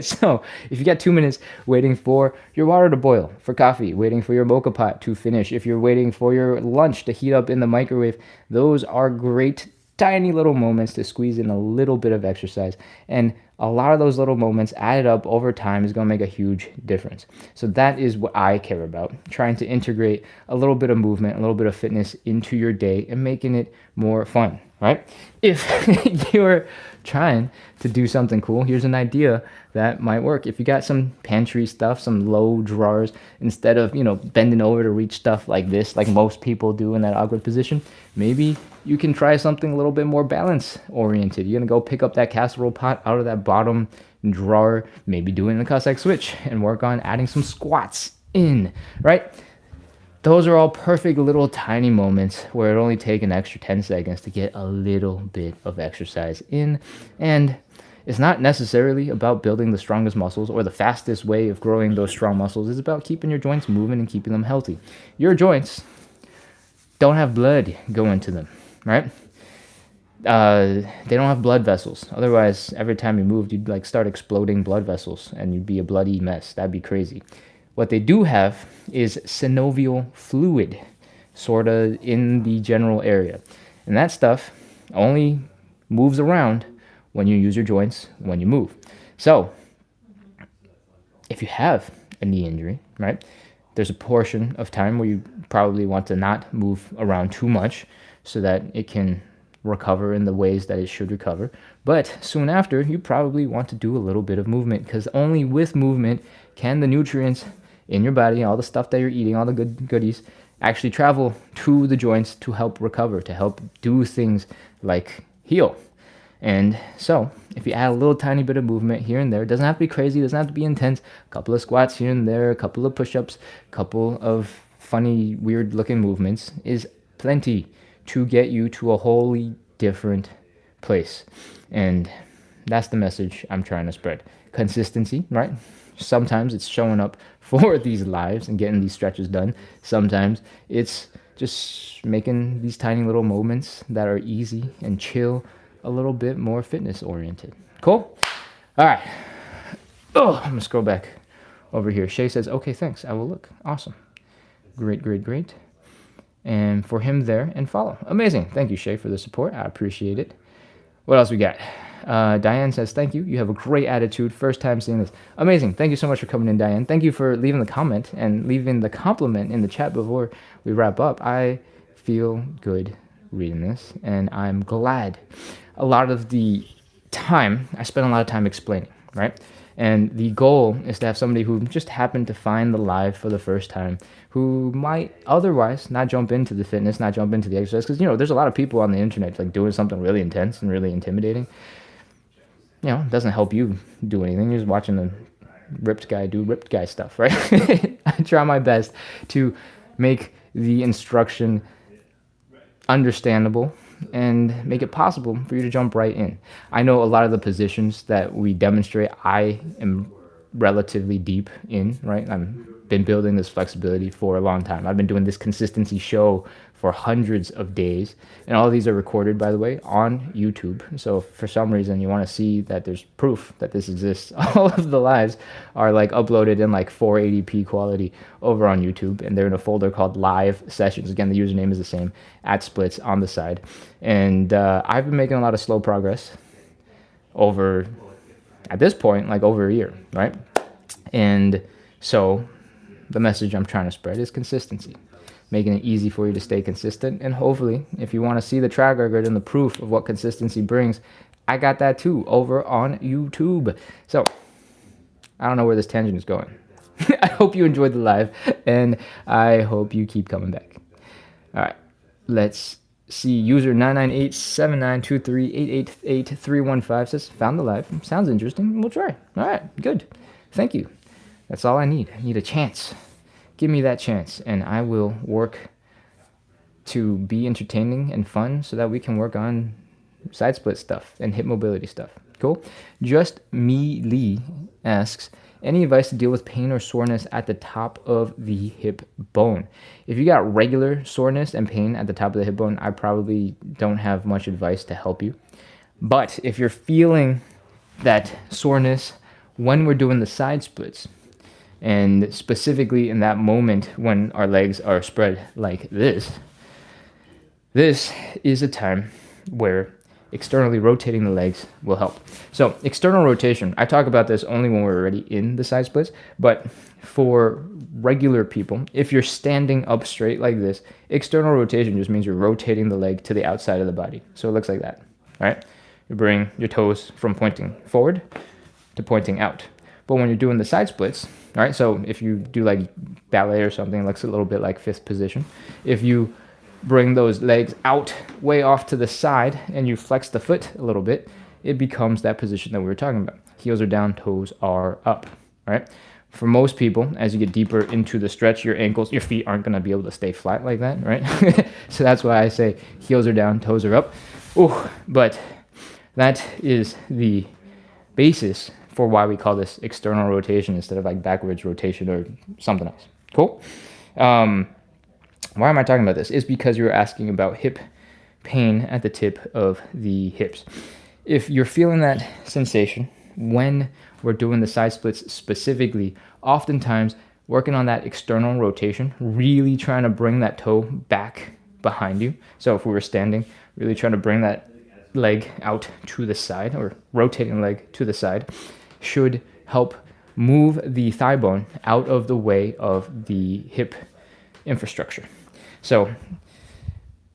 So if you got 2 minutes waiting for your water to boil, for coffee, waiting for your mocha pot to finish, if you're waiting for your lunch to heat up in the microwave, those are great tiny little moments to squeeze in a little bit of exercise. And a lot of those little moments added up over time is going to make a huge difference. So that is what I care about, trying to integrate a little bit of movement, a little bit of fitness into your day and making it more fun, right? If you're trying to do something cool, here's an idea that might work. If you got some pantry stuff, some low drawers, instead of, bending over to reach stuff like this, like most people do in that awkward position, maybe you can try something a little bit more balance oriented. You're going to go pick up that casserole pot out of that bottom drawer, maybe doing the Cossack switch and work on adding some squats in, right? Those are all perfect little tiny moments where it only take an extra 10 seconds to get a little bit of exercise in. And it's not necessarily about building the strongest muscles or the fastest way of growing those strong muscles. It's about keeping your joints moving and keeping them healthy. Your joints don't have blood going to them, right? They don't have blood vessels. Otherwise, every time you moved, you'd start exploding blood vessels and you'd be a bloody mess. That'd be crazy. What they do have is synovial fluid, sort of in the general area. And that stuff only moves around when you use your joints, when you move. So if you have a knee injury, right, there's a portion of time where you probably want to not move around too much so that it can recover in the ways that it should recover. But soon after, you probably want to do a little bit of movement, because only with movement can the nutrients in your body, all the stuff that you're eating, all the goodies, actually travel to the joints to help recover, to help do things like heal. And so if you add a little tiny bit of movement here and there, it doesn't have to be crazy, it doesn't have to be intense, a couple of squats here and there, a couple of push-ups, a couple of funny, weird looking movements is plenty to get you to a wholly different place. And that's the message I'm trying to spread. Consistency, right? Sometimes it's showing up for these lives and getting these stretches done. Sometimes it's just making these tiny little moments that are easy and chill a little bit more fitness oriented. Cool? All right. Oh, I'm gonna scroll back over here. Shay says, okay, thanks. I will look. Awesome. Great, great, great. And for him there and follow. Amazing. Thank you, Shay, for the support. I appreciate it. What else we got? Diane says, thank you. You have a great attitude. First time seeing this. Amazing. Thank you so much for coming in, Diane. Thank you for leaving the comment and leaving the compliment in the chat before we wrap up. I feel good reading this, and I'm glad. A lot of the time, I spent a lot of time explaining, right? And the goal is to have somebody who just happened to find the live for the first time, who might otherwise not jump into the fitness, not jump into the exercise. Because, you know, there's a lot of people on the internet like doing something really intense and really intimidating. You know, it doesn't help you do anything. You're just watching the ripped guy do ripped guy stuff, right? I try my best to make the instruction understandable and make it possible for you to jump right in. I know a lot of the positions that we demonstrate, I am relatively deep in, right? I've been building this flexibility for a long time. I've been doing this consistency show for hundreds of days. And all of these are recorded, by the way, on YouTube. So if for some reason you want to see that there's proof that this exists, all of the lives are like uploaded in like 480p quality over on YouTube. And they're in a folder called live sessions. Again, the username is the same, @splits on the side. And I've been making a lot of slow progress over, at this point, like over a year, right? And so the message I'm trying to spread is consistency, making it easy for you to stay consistent. And hopefully, if you want to see the track record and the proof of what consistency brings, I got that too over on YouTube. So I don't know where this tangent is going. I hope you enjoyed the live, and I hope you keep coming back. All right, let's see. User 9987923888315 says, found the live. Sounds interesting. We'll try. All right, good. Thank you. That's all I need. I need a chance. Give me that chance, and I will work to be entertaining and fun so that we can work on side split stuff and hip mobility stuff. Cool? Just Me Lee asks, any advice to deal with pain or soreness at the top of the hip bone? If you got regular soreness and pain at the top of the hip bone, I probably don't have much advice to help you. But if you're feeling that soreness when we're doing the side splits, and specifically in that moment when our legs are spread like this, this is a time where externally rotating the legs will help. So external rotation, I talk about this only when we're already in the side splits, but for regular people, if you're standing up straight like this, external rotation just means you're rotating the leg to the outside of the body. So it looks like that, right? You bring your toes from pointing forward to pointing out. But when you're doing the side splits, all right, so if you do like ballet or something, it looks a little bit like fifth position. If you bring those legs out way off to the side and you flex the foot a little bit, it becomes that position that we were talking about. Heels are down, toes are up, all right? For most people, as you get deeper into the stretch, your ankles, your feet aren't gonna be able to stay flat like that, right? So that's why I say heels are down, toes are up. Ooh, but that is the basis for why we call this external rotation instead of like backwards rotation or something else. Cool? Why am I talking about this? It's because you're asking about hip pain at the tip of the hips. If you're feeling that sensation when we're doing the side splits specifically, oftentimes working on that external rotation, really trying to bring that toe back behind you. So if we were standing, really trying to bring that leg out to the side, or rotating leg to the side, should help move the thigh bone out of the way of the hip infrastructure. So,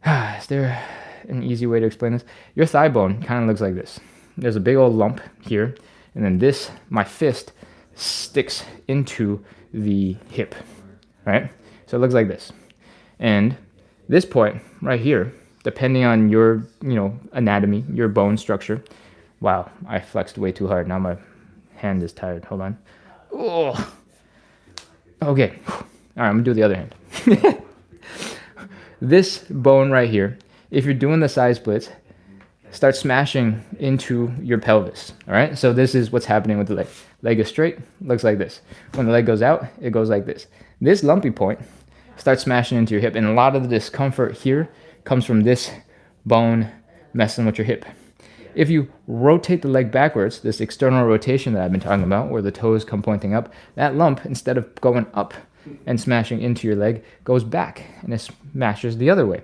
is there an easy way to explain this? Your thigh bone kind of looks like this. There's a big old lump here, and then this, my fist, sticks into the hip, right? So it looks like this. And this point right here, depending on your, anatomy, your bone structure. Wow, I flexed way too hard. Now my hand is tired. Hold on. Oh. Okay. All right, I'm gonna do the other hand. This bone right here, if you're doing the side splits, start smashing into your pelvis. All right. So this is what's happening with the leg. Leg is straight, looks like this. When the leg goes out, it goes like this. This lumpy point starts smashing into your hip, and a lot of the discomfort here comes from this bone messing with your hip. If you rotate the leg backwards, this external rotation that I've been talking about, where the toes come pointing up, that lump, instead of going up and smashing into your leg, goes back and it smashes the other way.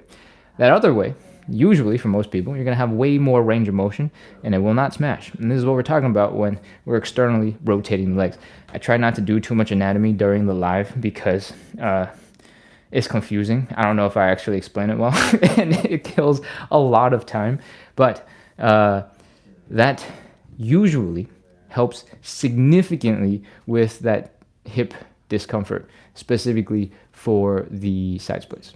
That other way, usually for most people, you're going to have way more range of motion and it will not smash. And this is what we're talking about when we're externally rotating the legs. I try not to do too much anatomy during the live because it's confusing. I don't know if I actually explain it well and it kills a lot of time, but that usually helps significantly with that hip discomfort, specifically for the side splits.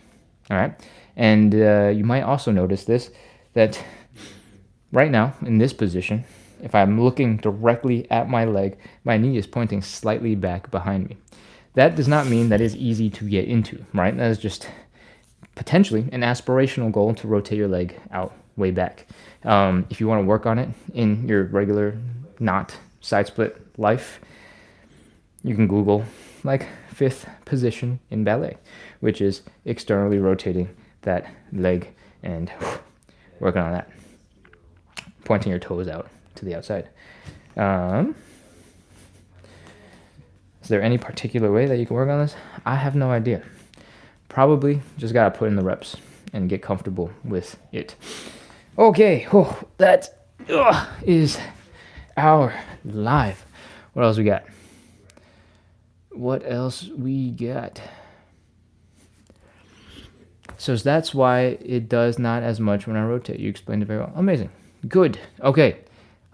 All right. And you might also notice this, that right now in this position, if I'm looking directly at my leg, my knee is pointing slightly back behind me. That does not mean that it's easy to get into, right? That is just potentially an aspirational goal to rotate your leg out way back. If you want to work on it in your regular not side split life, you can Google like 5th position in ballet, which is externally rotating that leg and working on that, pointing your toes out to the outside. Is there any particular way that you can work on this? I have no idea. Probably just gotta put in the reps and get comfortable with it. Okay, that is our live. What else we got? So that's why it does not as much when I rotate. You explained it very well. Amazing. Good. Okay.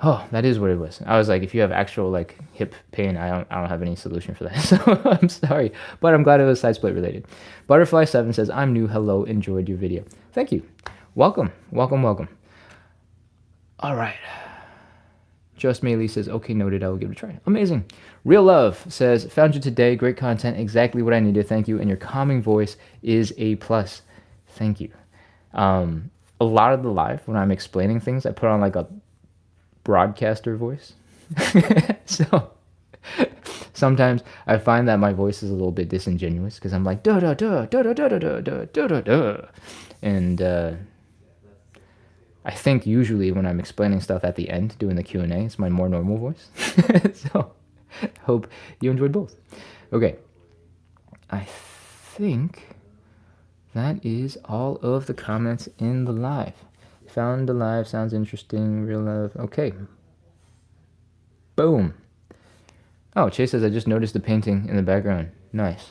Oh, that is what it was. I was like, if you have actual like hip pain, I don't have any solution for that. So I'm sorry, but I'm glad it was side split related. Butterfly7 says, I'm new. Hello. Enjoyed your video. Thank you. Welcome. All right. Just Maylee says, okay, noted. I will give it a try. Amazing. Real Love says, found you today. Great content. Exactly what I needed. Thank you. And your calming voice is a plus. Thank you. A lot of the live, when I'm explaining things, I put on like a broadcaster voice. So sometimes I find that my voice is a little bit disingenuous because I'm like, da da da da da da da da da da da. And I think usually when I'm explaining stuff at the end, doing the Q&A, it's my more normal voice. So hope you enjoyed both. Okay. I think that is all of the comments in the live. Found the live, sounds interesting, real love. Okay. Boom. Oh, Chase says, I just noticed the painting in the background. Nice.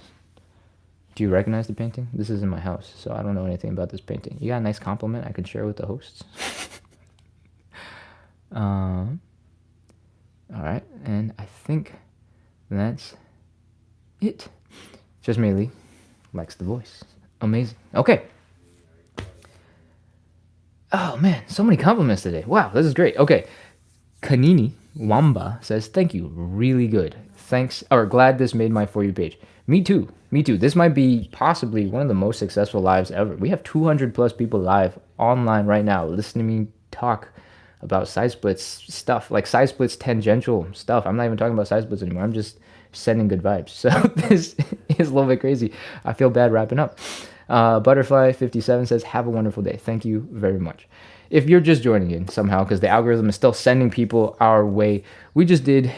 Do you recognize the painting? This is in my house, so I don't know anything about this painting. You got a nice compliment I can share with the hosts. All right, and I think that's it. Just Maylee likes the voice. Amazing. Okay. Oh man, so many compliments today. Wow, this is great. Okay. Kanini Wamba says, thank you. Really good. Thanks. Or glad this made my For You page. Me too. This might be possibly one of the most successful lives ever. We have 200 plus people live online right now listening to me talk about side splits stuff, like side splits tangential stuff. I'm not even talking about side splits anymore. I'm just sending good vibes. So this is a little bit crazy. I feel bad wrapping up. Butterfly57 says, have a wonderful day. Thank you very much. If you're just joining in somehow, because the algorithm is still sending people our way, we just did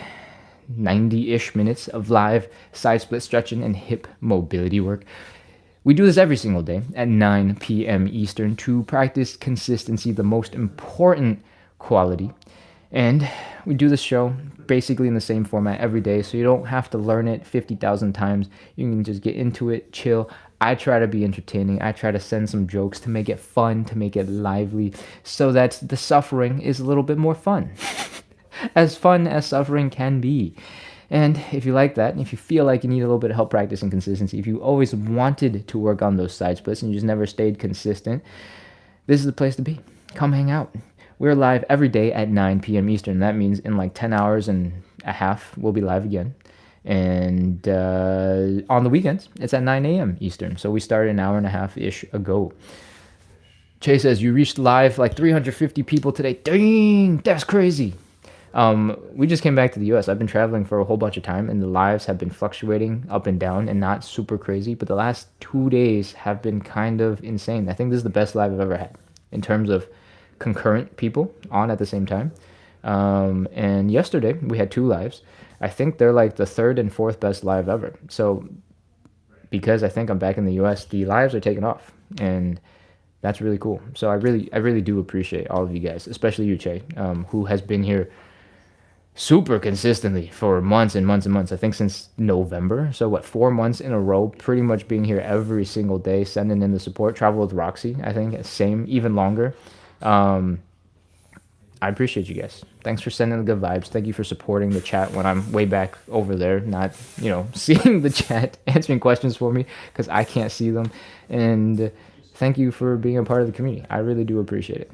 90-ish minutes of live side split stretching and hip mobility work. We do this every single day at 9 p.m. Eastern to practice consistency, the most important quality. And we do this show basically in the same format every day, so you don't have to learn it 50,000 times. You can just get into it, chill. I try to be entertaining. I try to send some jokes to make it fun, to make it lively, so that the suffering is a little bit more fun. As fun as suffering can be. And if you like that, and if you feel like you need a little bit of help practicing consistency, if you always wanted to work on those side splits and you just never stayed consistent, this is the place to be. Come hang out. We're live every day at 9 p.m. Eastern. That means in like 10 hours and a half, we'll be live again. And on the weekends, it's at 9 a.m. Eastern. So we started an hour and a half-ish ago. Chase says, you reached live like 350 people today. Dang, that's crazy. We just came back to the U.S. I've been traveling for a whole bunch of time, and the lives have been fluctuating up and down and not super crazy. But the last 2 days have been kind of insane. I think this is the best live I've ever had in terms of concurrent people on at the same time. And yesterday we had 2 lives. I think they're like the third and fourth best live ever. So because I think I'm back in the US, the lives are taking off, and that's really cool. So I really do appreciate all of you guys, especially you, Che, who has been here super consistently for months and months and months. I think since November. So what, 4 months in a row, pretty much being here every single day, sending in the support. Travel with Roxy, I think, same, even longer. Um, I appreciate you guys. Thanks for sending the good vibes. Thank you for supporting the chat when I'm way back over there, not, seeing the chat, answering questions for me because I can't see them. And thank you for being a part of the community. I really do appreciate it.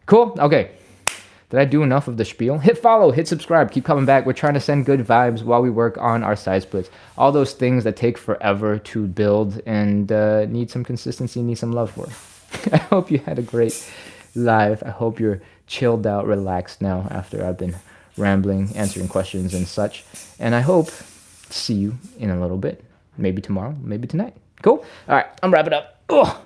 Cool. Okay. Did I do enough of the spiel? Hit follow, hit subscribe, keep coming back. We're trying to send good vibes while we work on our side splits. All those things that take forever to build and need some consistency, need some love for. I hope you had a great live. I hope you're chilled out, relaxed now after I've been rambling, answering questions and such. And I hope to see you in a little bit. Maybe tomorrow, maybe tonight. Cool? All right, I'm wrapping up. Ugh.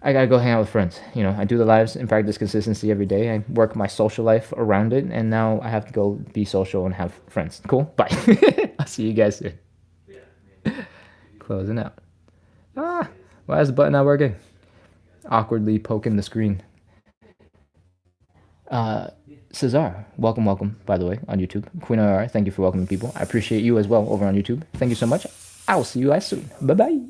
I gotta go hang out with friends. I do the lives and practice consistency every day. I work my social life around it, and now I have to go be social and have friends. Cool? Bye. I'll see you guys soon. Closing out. Why is the button not working? Awkwardly poking the screen. Cesar, welcome, by the way, on YouTube. Queen IR, thank you for welcoming people. I appreciate you as well over on YouTube. Thank you so much. I will see you guys soon. Bye-bye.